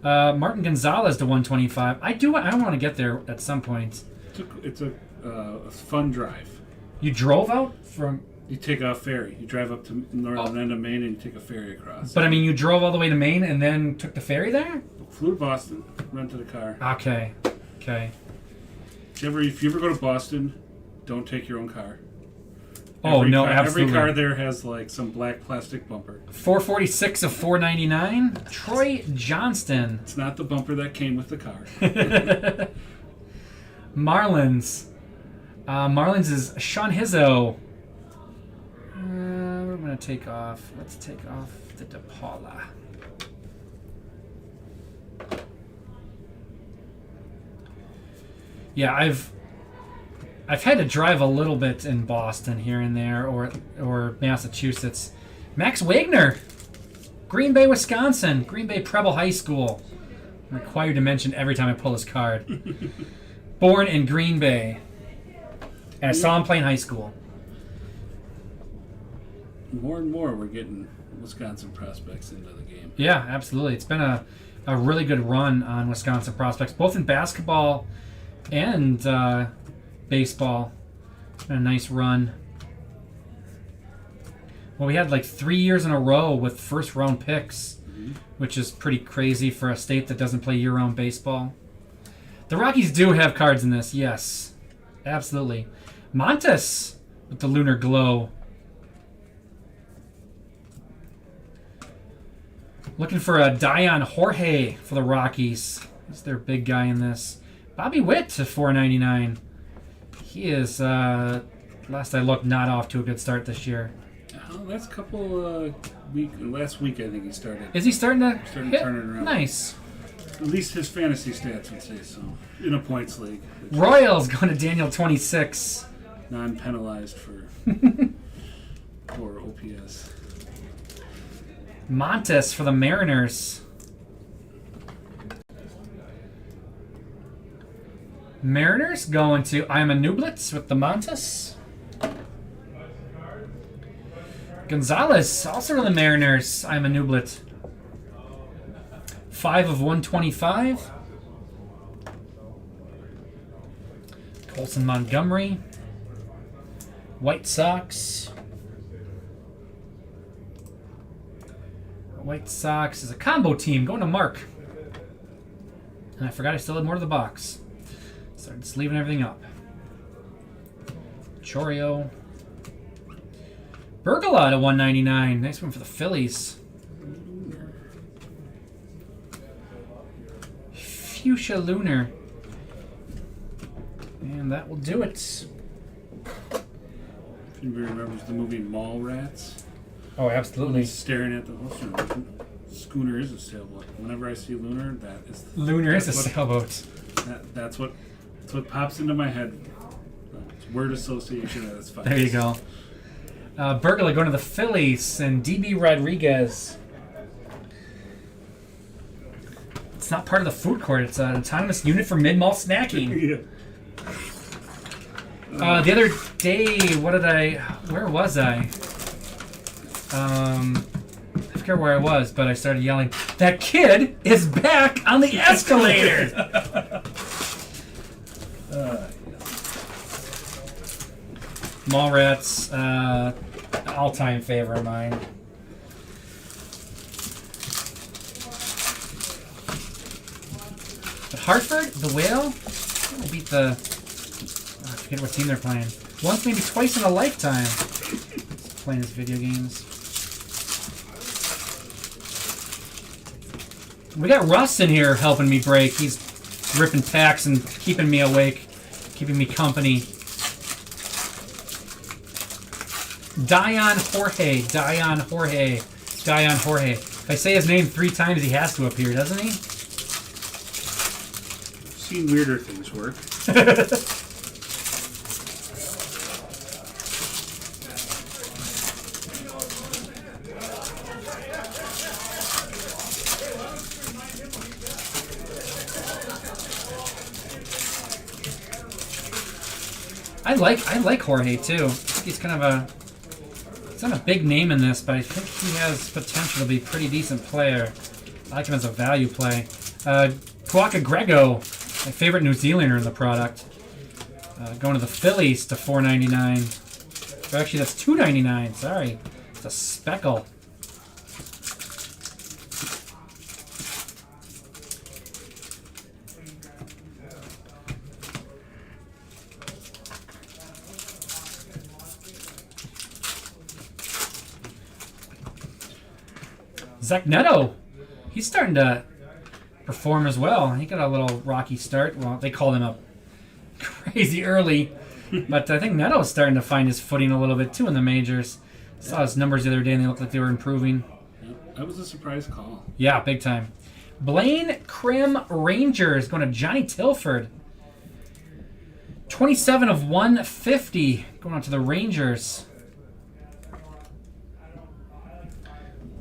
Martin Gonzalez to 125. I want to get there at some point. It's a fun drive. You drove out from... You take a ferry. You drive up to northern end of Maine and you take a ferry across. But I mean, you drove all the way to Maine and then took the ferry there? Flew to Boston, rented a car. Okay. If you ever go to Boston, don't take your own car. Absolutely. Every car there has like some black plastic bumper. 446 of 499. Troy Johnston. It's not the bumper that came with the car. Marlins. Marlins is Sean Hizzo. We're going to take off. Let's take off the DePaula. Yeah, I've had to drive a little bit in Boston here and there, or Massachusetts. Max Wagner, Green Bay, Wisconsin, Green Bay Preble High School. I'm required to mention every time I pull this card. Born in Green Bay, and I saw him play in high school. More and more, we're getting Wisconsin prospects into the game. Yeah, absolutely. It's been a really good run on Wisconsin prospects, both in basketball and baseball. It's been a nice run. Well, we had like 3 years in a row with first-round picks, which is pretty crazy for a state that doesn't play year-round baseball. The Rockies do have cards in this, yes. Absolutely. Montes with the Lunar Glow. Looking for a Dion Jorge for the Rockies. He's their big guy in this. Bobby Witt to $4.99. He is, last I looked, not off to a good start this year. Last week I think he started. Is he starting to Starting hit? to turn it around. Nice. At least his fantasy stats would say so. In a points league. Royals going to Daniel 26. Non-penalized for OPS. Montes for the Mariners. Mariners going to I'm a Nublitz with the Montes. Gonzalez, also for the Mariners. I'm a Nublitz. 5 of 125. Colson Montgomery. White Sox. White Sox is a combo team going to Mark. And I forgot I still had more to the box. Started just leaving everything up. Chorio. Bergola to $1.99. Nice one for the Phillies. Fuchsia Lunar. And that will do it. If anybody remembers the movie Mallrats. Oh, absolutely. He's staring at the schooner is a sailboat. Whenever I see Lunar, Lunar is a sailboat. That's what pops into my head. It's word association at its finest. There you go. Bergola going to the Phillies and DB Rodriguez. It's not part of the food court. It's an autonomous unit for mid-mall snacking. Yeah. The other day, where was I? I forget where I was, but I started yelling, "That kid is back on the escalator!" Mallrats, all-time favorite of mine. But Hartford, the Whale, will beat the... I forget what team they're playing. Once, maybe twice in a lifetime. Playing his video games. We got Russ in here helping me break. He's ripping packs and keeping me awake, keeping me company. Dion Jorge. If I say his name 3 times, he has to appear, doesn't he? Seen weirder things work. I like Jorge too. I think he's kind of he's not a big name in this, but I think he has potential to be a pretty decent player. I like him as a value play. Puaka Grego, my favorite New Zealander in the product. Going to the Phillies to $4.99. Actually, that's $2.99. Sorry, it's a speckle. Zach Neto, he's starting to perform as well. He got a little rocky start. Well, they called him up crazy early, but I think Neto's starting to find his footing a little bit too in the majors. Saw his numbers the other day and they looked like they were improving. That was a surprise call. Yeah, big time. Blaine Krim Rangers going to Johnny Tilford. 27 of 150 going on to the Rangers.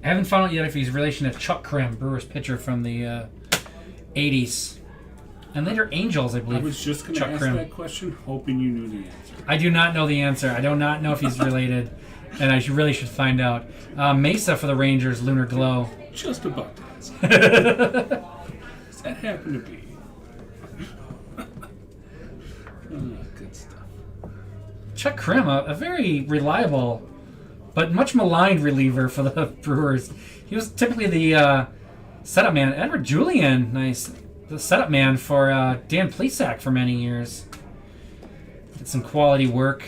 I haven't found out yet if he's relation to Chuck Krim, Brewers pitcher from the 80s. And later Angels, I believe. I was just going to ask that question, hoping you knew the answer. I do not know the answer. I do not know if he's related, and I really should find out. Mesa for the Rangers, Lunar Glow. Just about to answer. Does that happen to be? Good stuff. Chuck Krim, a very reliable but much maligned reliever for the Brewers. He was typically the setup man. Edward Julian, nice. The setup man for Dan Plesac for many years. Did some quality work.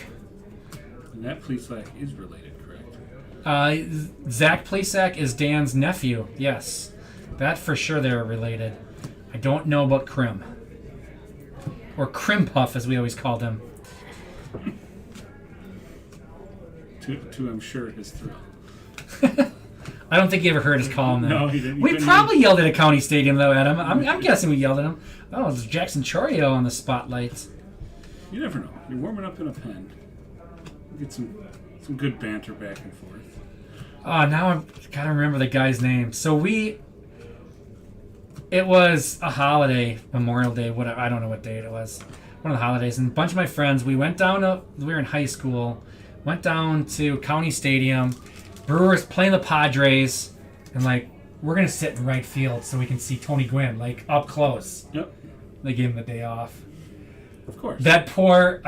And that Plesac is related, correct? Zach Plesac is Dan's nephew. Yes, that for sure they're related. I don't know about Krim. Or Krim Puff, as we always called him. To I'm sure his thrill. I don't think he ever heard us call him that. No, he didn't. He We couldn't probably yelled at a county stadium, though, Adam. I'm guessing we yelled at him. Oh, it's Jackson Chorio on the spotlight. You never know. You're warming up in a pen. Get some good banter back and forth. Oh, now I've got to remember the guy's name. So it was a holiday, Memorial Day, whatever. I don't know what date it was. One of the holidays. And a bunch of my friends, we went down we were in high school, went down to County Stadium. Brewers playing the Padres. And, we're going to sit in right field so we can see Tony Gwynn, up close. Yep. They gave him the day off. Of course. That poor...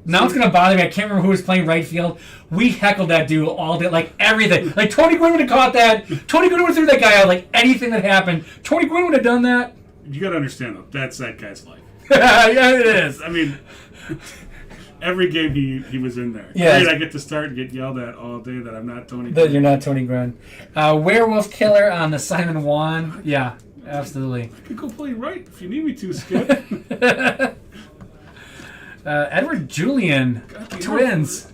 Now it's going to bother me. I can't remember who was playing right field. We heckled that dude all day. Everything. Tony Gwynn would have caught that. Tony Gwynn would have threw that guy out. Anything that happened. Tony Gwynn would have done that. You got to understand, though. That's that guy's life. Yeah, it is. I mean... Every game he was in there. Yeah. Great, I get to start and get yelled at all day that I'm not Tony That Gwynn. you're not Tony Gwynn. Werewolf Killer on the Simon Wan. Yeah, absolutely. I could go play right if you need me to, Skip. Edward Julian. Twins.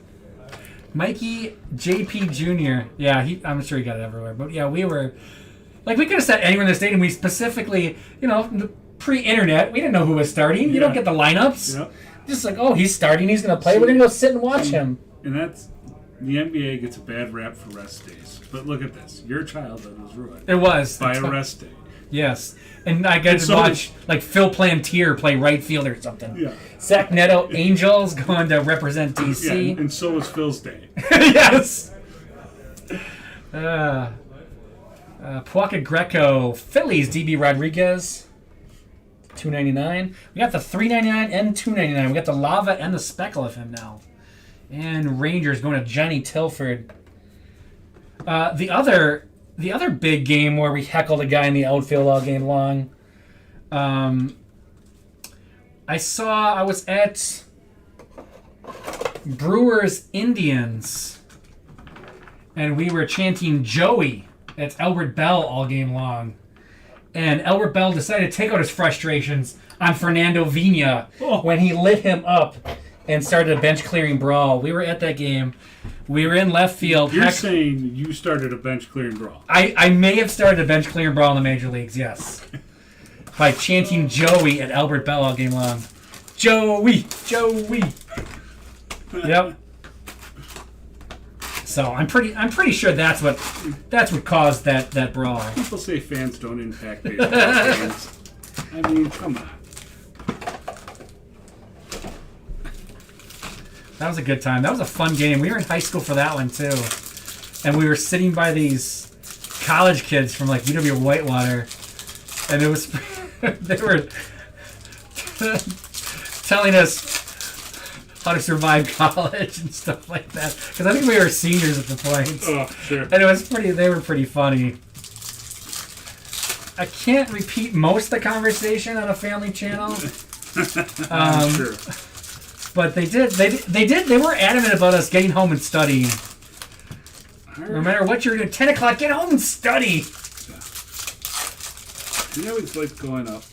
Mikey JP Jr. Yeah, I'm sure he got it everywhere. But yeah, we were... we could have sat anywhere in the stadium. We specifically, pre-internet, we didn't know who was starting. You don't get the lineups. Yep. Just he's starting, he's going to play. We're going to go sit and watch him. And that's... The NBA gets a bad rap for rest days. But look at this. Your childhood was ruined. It was. By a rest day. Yes. And I got to watch, Phil Plantier play right field or something. Yeah. Zach Neto, Angels, going to represent D.C. Yeah, and so was Phil's day. Yes. Puaca Greco, Phillies, DB Rodriguez. $2.99. We got the $3.99 and $2.99. We got the lava and the speckle of him now. And Rangers going to Johnny Tilford. The other big game where we heckled a guy in the outfield all game long. I was at Brewers Indians, and we were chanting Joey at Albert Bell all game long. And Albert Bell decided to take out his frustrations on Fernando Vina when he lit him up and started a bench clearing brawl. We were at that game. We were in left field. You're saying you started a bench clearing brawl. I may have started a bench clearing brawl in the major leagues, yes. By chanting Joey at Albert Bell all game long. Joey! Joey! Yep. So I'm pretty sure that's what caused that brawl. People say fans don't impact baseball games. I mean, come on. That was a good time. That was a fun game. We were in high school for that one too, and we were sitting by these college kids from UW Whitewater, and it was they were telling us how to survive college and stuff like that. Because I think we were seniors at the point. Oh, sure. And it was they were pretty funny. I can't repeat most of the conversation on a family channel. Sure. But they were adamant about us getting home and studying. No matter what you're doing, 10 o'clock, get home and study. You always like going up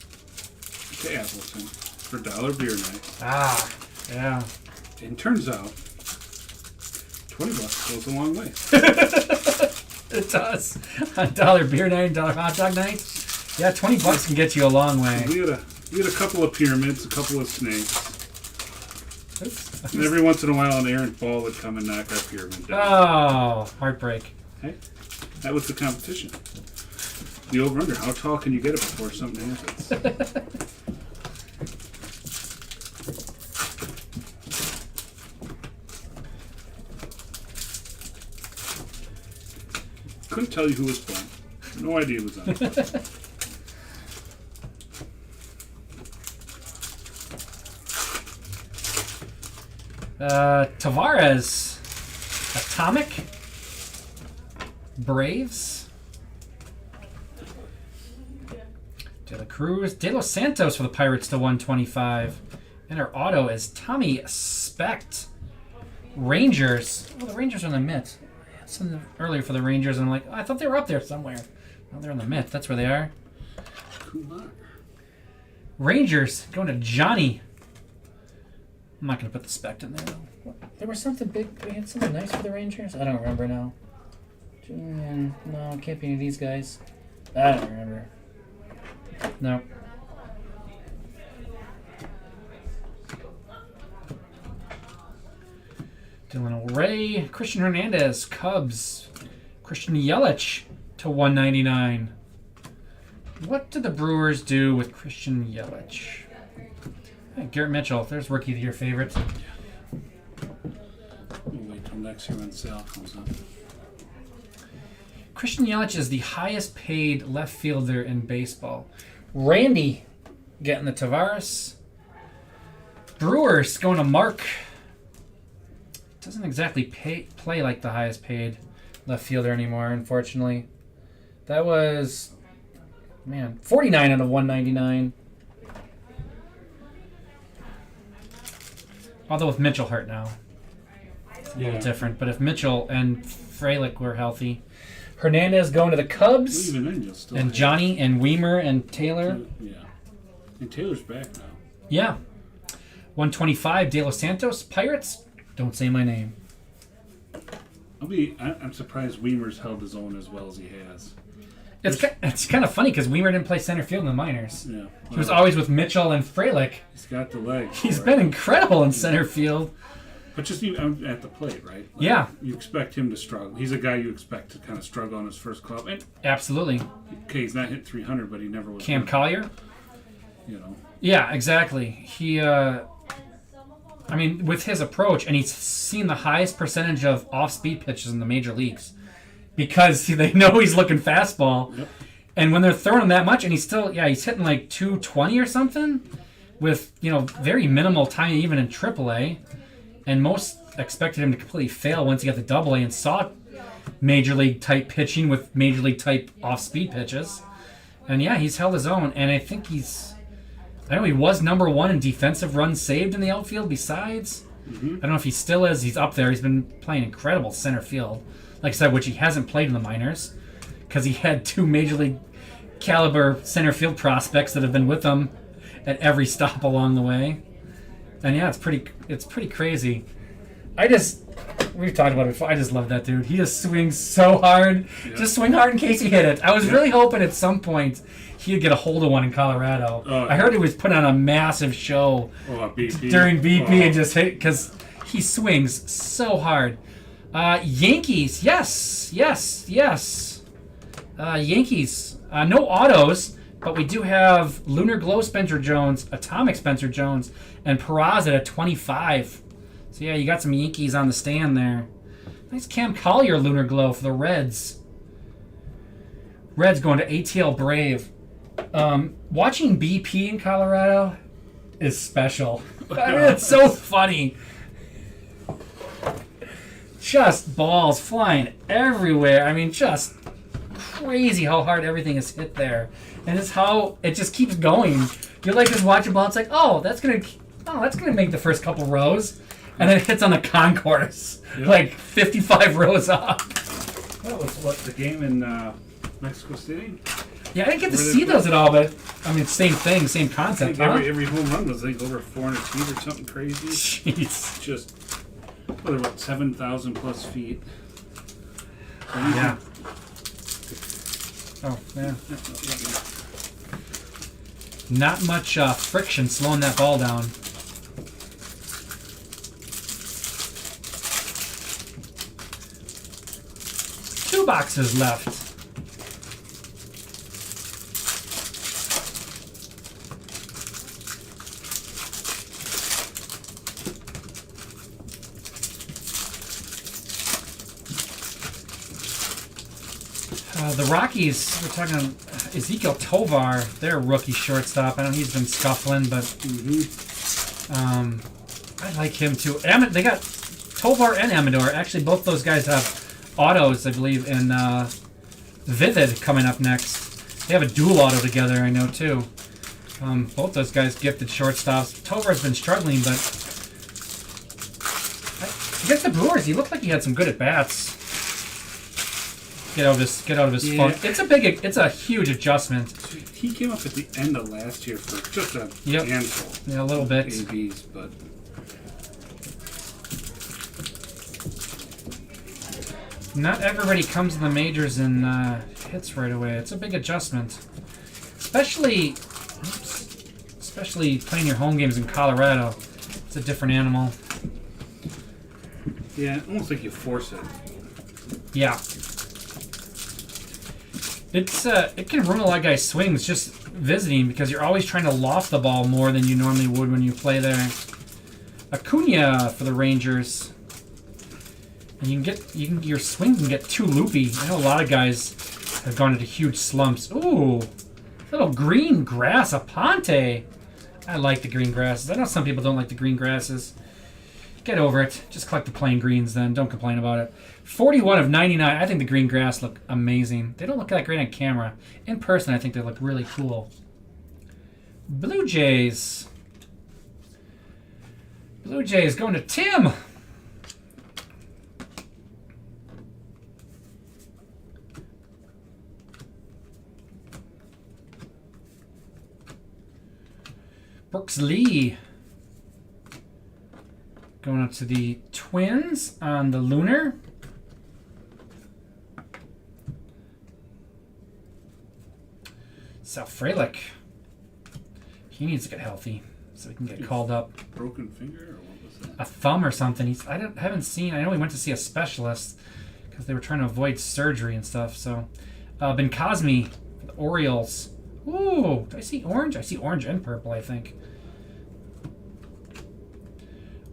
to Appleton for dollar beer night. Ah, yeah. And turns out, $20 goes a long way. It does. A dollar beer night, $1 hot dog night. Yeah, $20 can get you a long way. We had a couple of pyramids, a couple of snakes. And every once in a while, an errant ball would come and knock our pyramid down. Oh, heartbreak. Hey, that was the competition. The over-under. How tall can you get it before something happens? Couldn't tell you who was playing. No idea who was on. Tavares, Atomic, Braves, De La Cruz, De Los Santos for the Pirates to 125, and our auto is Tommy Specht. Rangers. Oh, the Rangers are in the mitt. bats earlier for the Rangers, and I'm like, oh, I thought they were up there somewhere. Oh, they're in the Mets. That's where they are. Kumar. Rangers going to Johnny. I'm not going to put the spec in there, though. There was something big. We had something nice for the Rangers? I don't remember now. Julian. No, it can't be any of these guys. I don't remember. No. Dylan O'Ray. Christian Hernandez. Cubs. Christian Yelich to 199. What did the Brewers do with Christian Yelich? Hey, Garrett Mitchell. There's Rookie of the Year favorite. We'll wait till next year when Sal comes up. Christian Yelich is the highest paid left fielder in baseball. Randy getting the Tavares. Brewers going to Mark. Doesn't exactly play like the highest paid left fielder anymore, unfortunately. That was, man, 49 out of 199. Although with Mitchell hurt now, it's a little different. But if Mitchell and Frelick were healthy, Hernandez going to the Cubs, Even then, you'll still and have- Johnny and Weimer and Taylor. Yeah. And Taylor's back now. Yeah. 125, De Los Santos, Pirates. Don't say my name. I'm surprised Weimer's held his own as well as he has. It's kind of funny because Weimer didn't play center field in the minors. Yeah. He was always with Mitchell and Frelick. He's got the legs. He's for been it. incredible in center field. But just even at the plate, right? Like, Yeah. You expect him to struggle. He's a guy you expect to kind of struggle on his first club. And Absolutely. okay, he's not hit 300, but he never was. Cam good, Collier. You know. Yeah, exactly. He, I mean, with his approach, and he's seen the highest percentage of off-speed pitches in the major leagues because they know he's looking fastball. Yep. And when they're throwing him that much, and he's hitting like 220 or something with, very minimal time even in AAA. And most expected him to completely fail once he got to AA and saw major league type pitching with major league type off-speed pitches. And yeah, he's held his own, and I think I know he was number one in defensive runs saved in the outfield besides. Mm-hmm. I don't know if he still is. He's up there. He's been playing incredible center field. Like I said, which he hasn't played in the minors because he had two major league caliber center field prospects that have been with him at every stop along the way. And yeah, it's pretty crazy. We've talked about it before. I just love that dude. He just swings so hard. Yeah. Just swing hard in case he hit it. I was really hoping at some point he'd get a hold of one in Colorado. Oh, I heard he was putting on a massive show BP. during BP and just hit because he swings so hard. Yankees, yes. Yankees, no autos, but we do have Lunar Glow Spencer Jones, Atomic Spencer Jones, and Peraza at 25. So yeah, you got some Yankees on the stand there. Nice Cam Collier Lunar Glow for the Reds. Reds going to ATL Brave. Watching BP in Colorado is special. I mean, it's so funny. Just balls flying everywhere. I mean, just crazy how hard everything is hit there. And it's how it just keeps going. You're like just watching ball, it's like, that's gonna make the first couple rows. And then it hits on the concourse. Yep. Like 55 rows up. That was the game in Mexico City? Yeah, I didn't get to Were they see playing? those at all, but I mean, same thing, same I concept, think huh? every home run was like over 400 feet or something crazy. Jeez. Just, what, about 7,000 plus feet. Yeah. Oh, yeah. Not much friction slowing that ball down. Two boxes left. The Rockies, we're talking Ezekiel Tovar, their rookie shortstop. I know he's been scuffling, but I like him too. They got Tovar and Amador. Actually, both those guys have autos, I believe, in Vivid coming up next. They have a dual auto together, I know, too. Both those guys gifted shortstops. Tovar's been struggling, but against the Brewers, he looked like he had some good at-bats. Get out of his funk. It's a huge adjustment. He came up at the end of last year for just a handful. Yeah, a little bit. ABs, but not everybody comes in the majors and hits right away. It's a big adjustment, especially playing your home games in Colorado. It's a different animal. Yeah, almost like you force it. Yeah. It can ruin a lot of guys' swings just visiting because you're always trying to loft the ball more than you normally would when you play there. Acuna for the Rangers. And your swing can get too loopy. I know a lot of guys have gone into huge slumps. Ooh, little green grass, Aponte. I like the green grasses. I know some people don't like the green grasses. Get over it. Just collect the plain greens then. Don't complain about it. 41 of 99. I think the green grass look amazing. They don't look that great on camera. In person, I think they look really cool. Blue Jays. Blue Jays going to Tim. Brooks Lee. Going up to the Twins on the Lunar. Sal Frelick. He needs to get healthy so he can get called up. Broken finger, or what was that? A thumb or something. Haven't seen. I know he went to see a specialist because they were trying to avoid surgery and stuff. So, Ben Cosme, the Orioles. Ooh, do I see orange? I see orange and purple, I think.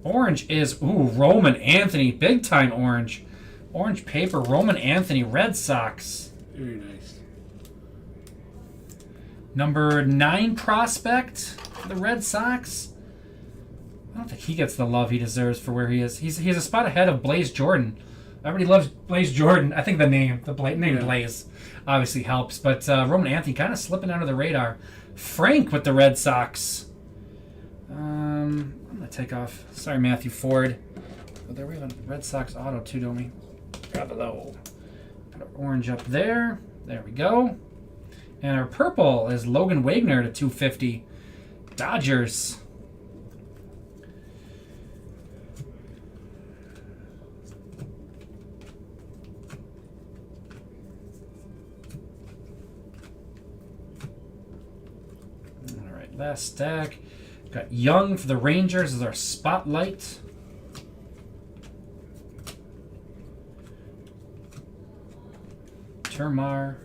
Orange is, Roman Anthony. Big time orange. Orange paper, Roman Anthony, Red Sox. Very nice. Number 9 prospect for the Red Sox. I don't think he gets the love he deserves for where he is. He's a spot ahead of Blaze Jordan. Everybody loves Blaze Jordan. I think the name Blaze obviously helps. But Roman Anthony kind of slipping under the radar. Frank with the Red Sox. I'm going to take off. Sorry, Matthew Ford. Oh, there we have a Red Sox auto too, don't we? Bravo. Put our orange up there. There we go. And our purple is Logan Wagner to 250. Dodgers. All right, last stack. Got Young for the Rangers as our spotlight. Termar.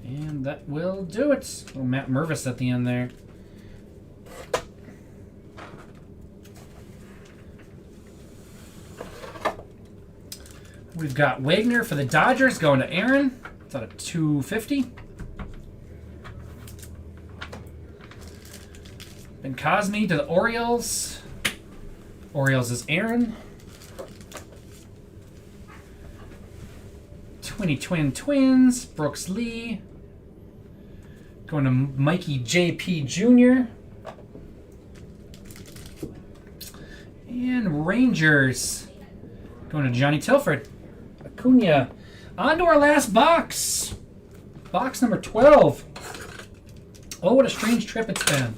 And that will do it. Little Matt Mervis at the end there. We've got Wagner for the Dodgers going to Aaron. It's out of 250. Ben Cosme to the Orioles. Orioles is Aaron. Twins. Brooks Lee. Going to Mikey J.P. Jr. And Rangers. Going to Johnny Tilford. Acuna. On to our last box. Box number 12. Oh, what a strange trip it's been.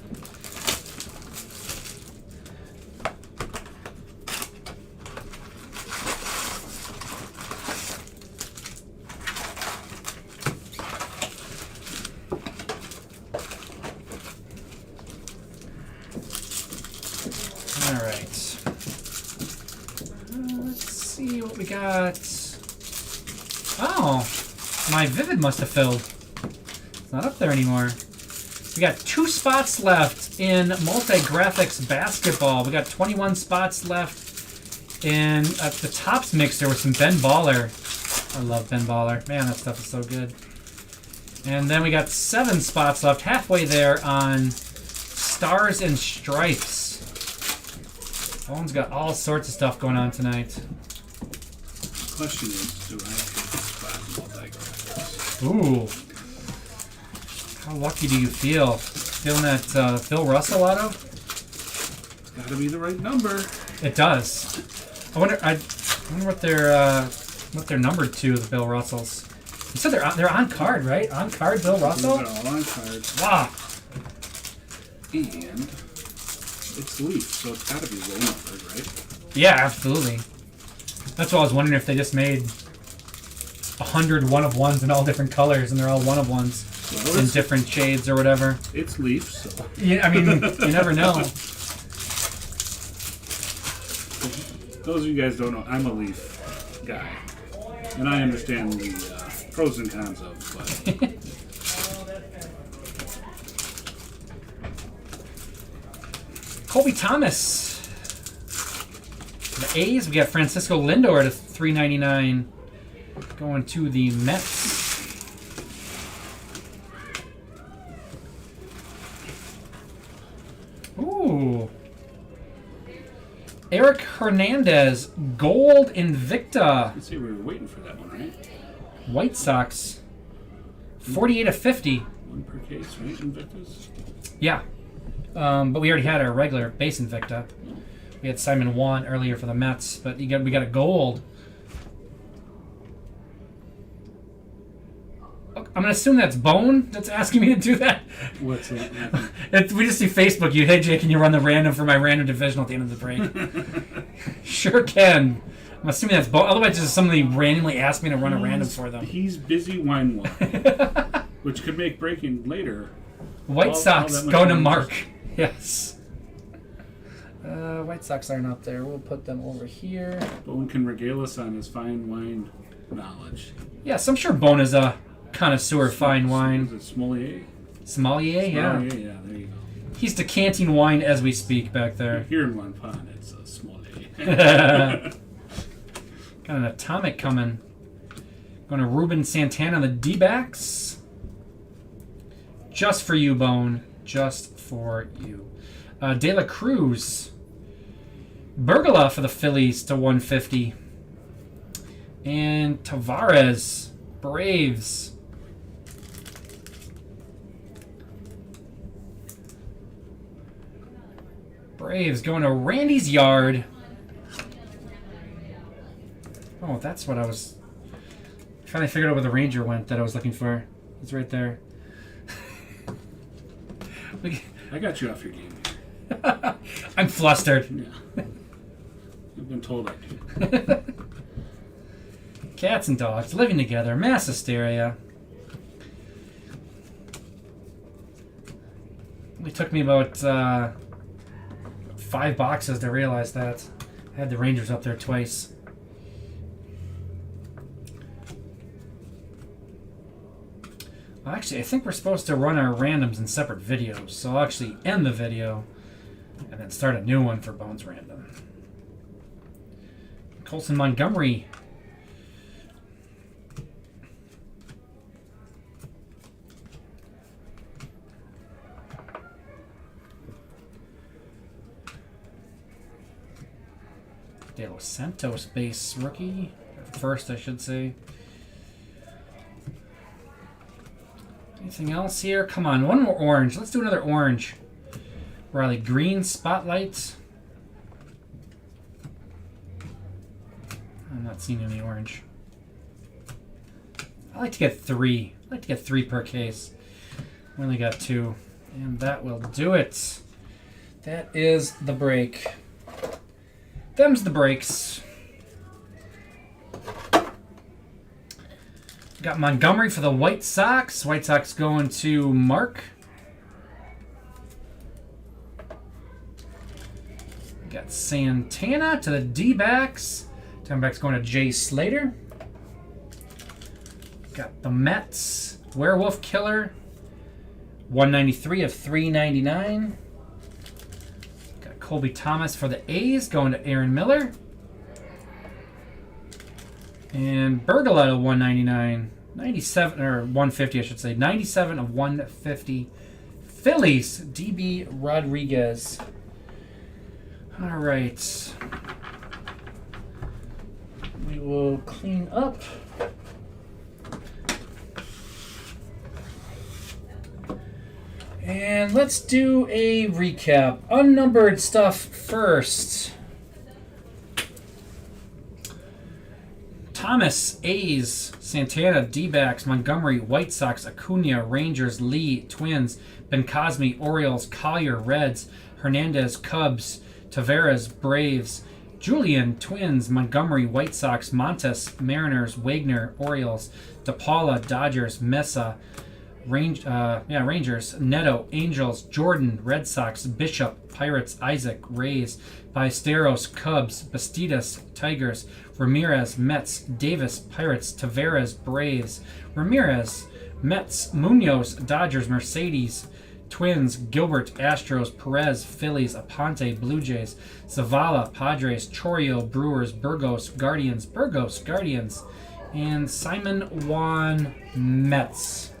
Oh, my Vivid must have filled. It's not up there anymore. We got 2 spots left in multi-graphics basketball. We got 21 spots left in the Tops mixer with some Ben Baller. I love Ben Baller. Man, that stuff is so good. And then we got 7 spots left, halfway there on Stars and Stripes. Owen's got all sorts of stuff going on tonight. Question is, do I have to spot multi-graphics? Ooh. How lucky do you feel? Feeling that Phil Russell auto? It's gotta be the right number. It does. I wonder, I wonder what they're numbered to, the Bill Russells. You said they're on card, right? On card, Bill Russell? These are all on card. Wow. And it's Leaf, so it's got to be low numbered, right? Yeah, absolutely. That's what I was wondering, if they just made 100 one-of-ones in all different colors, and they're all one-of-ones in different shades or whatever. It's Leaf, so... Yeah, I mean, you never know. Those of you guys don't know, I'm a Leaf guy. And I understand the pros and cons of, but... Colby Thomas. The A's, we got Francisco Lindor at $3.99 going to the Mets. Ooh. Eric Hernandez, Gold Invicta. Let's see, we were waiting for that one, right? White Sox, 48/50. One per case, right? Invictus? Yeah. But we already had our regular base Invicta. We had Simon Wan earlier for the Mets, but we got a gold. I'm gonna assume that's Bone that's asking me to do that. What's that? We just see Facebook. Hey Jay, can you run the random for my random divisional at the end of the break? Sure can. I'm assuming that's Bone. Otherwise, just somebody randomly asked me to run a random for them. He's busy wine walking, which could make breaking later. White Sox going to Mark. Yes. White Sox aren't up there. We'll put them over here. Bone can regale us on his fine wine knowledge. Yes, I'm sure Bone is a connoisseur of fine wine. Is it sommelier? Sommelier, yeah. Yeah, there you go. He's decanting wine as we speak back there. Here in one pond, it's a sommelier. Got an atomic coming. Going to Ruben Santana on the D-backs. Just for you, Bone. Just for you. De La Cruz. Bergola for the Phillies to 150. And Tavares. Braves. Braves going to Randy's Yard. Oh, that's what I was trying to figure out where the Ranger went that I was looking for. It's right there. I got you off your game. I'm flustered. Yeah. You've been told I do. Cats and dogs living together. Mass hysteria. It took me about 5 boxes to realize that. I had the Rangers up there twice. Actually, I think we're supposed to run our randoms in separate videos, so I'll actually end the video and then start a new one for Bones Random. Colson Montgomery. De Los Santos base rookie. First, I should say. Anything else here? Come on, one more orange. Let's do another orange. Riley Green spotlight. I'm not seeing any orange. I like to get 3. I like to get 3 per case. We only got 2. And that will do it. That is the break. Them's the breaks. Got Montgomery for the White Sox. White Sox going to Mark. Got Santana to the D-backs. D-backs going to Jay Slater. Got the Mets. Werewolf Killer. 193 of 399. Got Colby Thomas for the A's going to Aaron Miller. And Bergola to 199. 97, or 150, I should say. 97 of 150. Phillies, DB Rodriguez. All right. We will clean up. And let's do a recap. Unnumbered stuff first. Thomas, A's, Santana, D-backs, Montgomery, White Sox, Acuna, Rangers, Lee, Twins, Ben Cosme, Orioles, Collier, Reds, Hernandez, Cubs, Taveras, Braves, Julian, Twins, Montgomery, White Sox, Montes, Mariners, Wagner, Orioles, DePaula, Dodgers, Mesa, Rangers, Neto, Angels, Jordan, Red Sox, Bishop, Pirates, Isaac, Rays, Ballesteros, Cubs, Bastidas, Tigers, Ramirez, Mets, Davis, Pirates, Taveras, Braves, Ramirez, Mets, Munoz, Dodgers, Mercedes, Twins, Gilbert, Astros, Perez, Phillies, Aponte, Blue Jays, Zavala, Padres, Chorio, Brewers, Burgos, Guardians, and Simon Juan, Mets.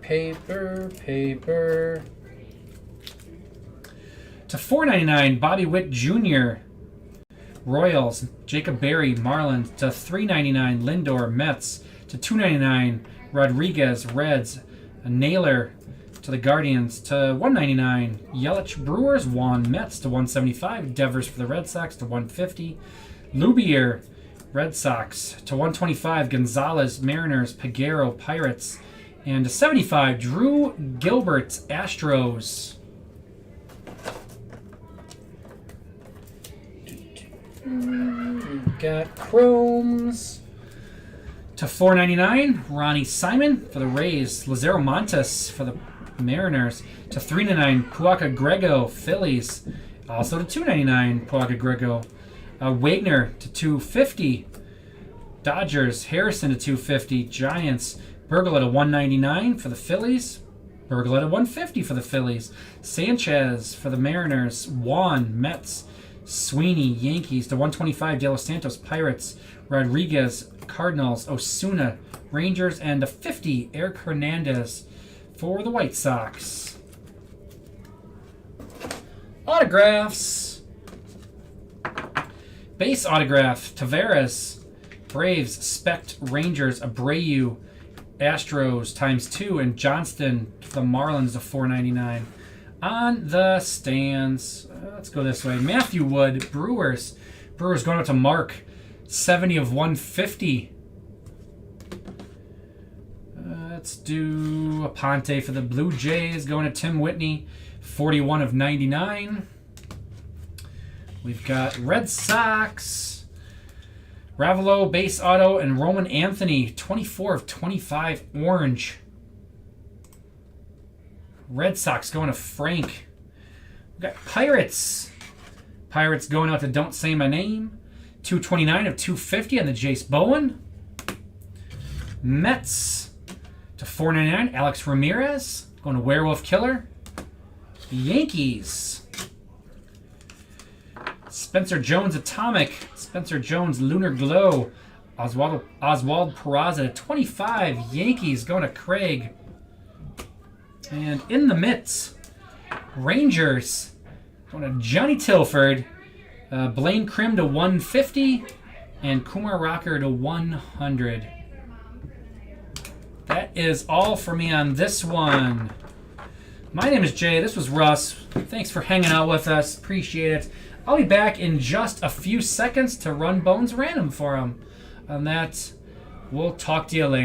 Paper. To $4.99, Bobby Witt Jr., Royals, Jacob Berry, Marlins. To $3.99, Lindor, Mets. To $2.99, Rodriguez, Reds. A Naylor to the Guardians. To $1.99, Yelich, Brewers. Juan, Mets. To $1.75, Devers for the Red Sox. To $1.50, Lubier, Red Sox. To $1.25, Gonzalez, Mariners. Peguero, Pirates. And to $75, Drew Gilbert, Astros. Got Chromes. To $4.99, Ronnie Simon for the Rays. Lazaro Montes for the Mariners. To $3.99, Puaka Grego, Phillies. Also to $2.99, Puaka Grego. Wagner to $2.50, Dodgers. Harrison to $2.50, Giants. Burgla to $1.99 for the Phillies. Burgla to $1.50 for the Phillies. Sanchez for the Mariners. Juan, Mets. Sweeney, Yankees. To $1.25, De Los Santos, Pirates. Rodriguez, Cardinals. Osuna, Rangers. And to $50, Eric Hernandez for the White Sox. Autographs. Base autograph, Taveras, Braves, Specht, Rangers, Abreu, Astros ×2, and Johnston for the Marlins to $4.99. On the stands, let's go this way. Matthew Wood, Brewers. Brewers going out to Mark, 70 of 150. Let's do Aponte for the Blue Jays, going to Tim Whitney, 41 of 99. We've got Red Sox, Ravelo, base auto, and Roman Anthony, 24 of 25, orange. Red Sox going to Frank. We've got Pirates. Pirates going out to Don't Say My Name, 229 of 250 on the Jace Bowen. Mets to $4.99, Alex Ramirez, going to Werewolf Killer. The Yankees. Spencer Jones Atomic, Spencer Jones Lunar Glow, Oswald Peraza to 25, Yankees going to Craig. And in the mitts, Rangers going to Johnny Tilford, Blaine Krim to 150, and Kumar Rocker to 100. That is all for me on this one. My name is Jay. This was Russ. Thanks for hanging out with us. Appreciate it. I'll be back in just a few seconds to run Bones Random for him. On that, we'll talk to you later.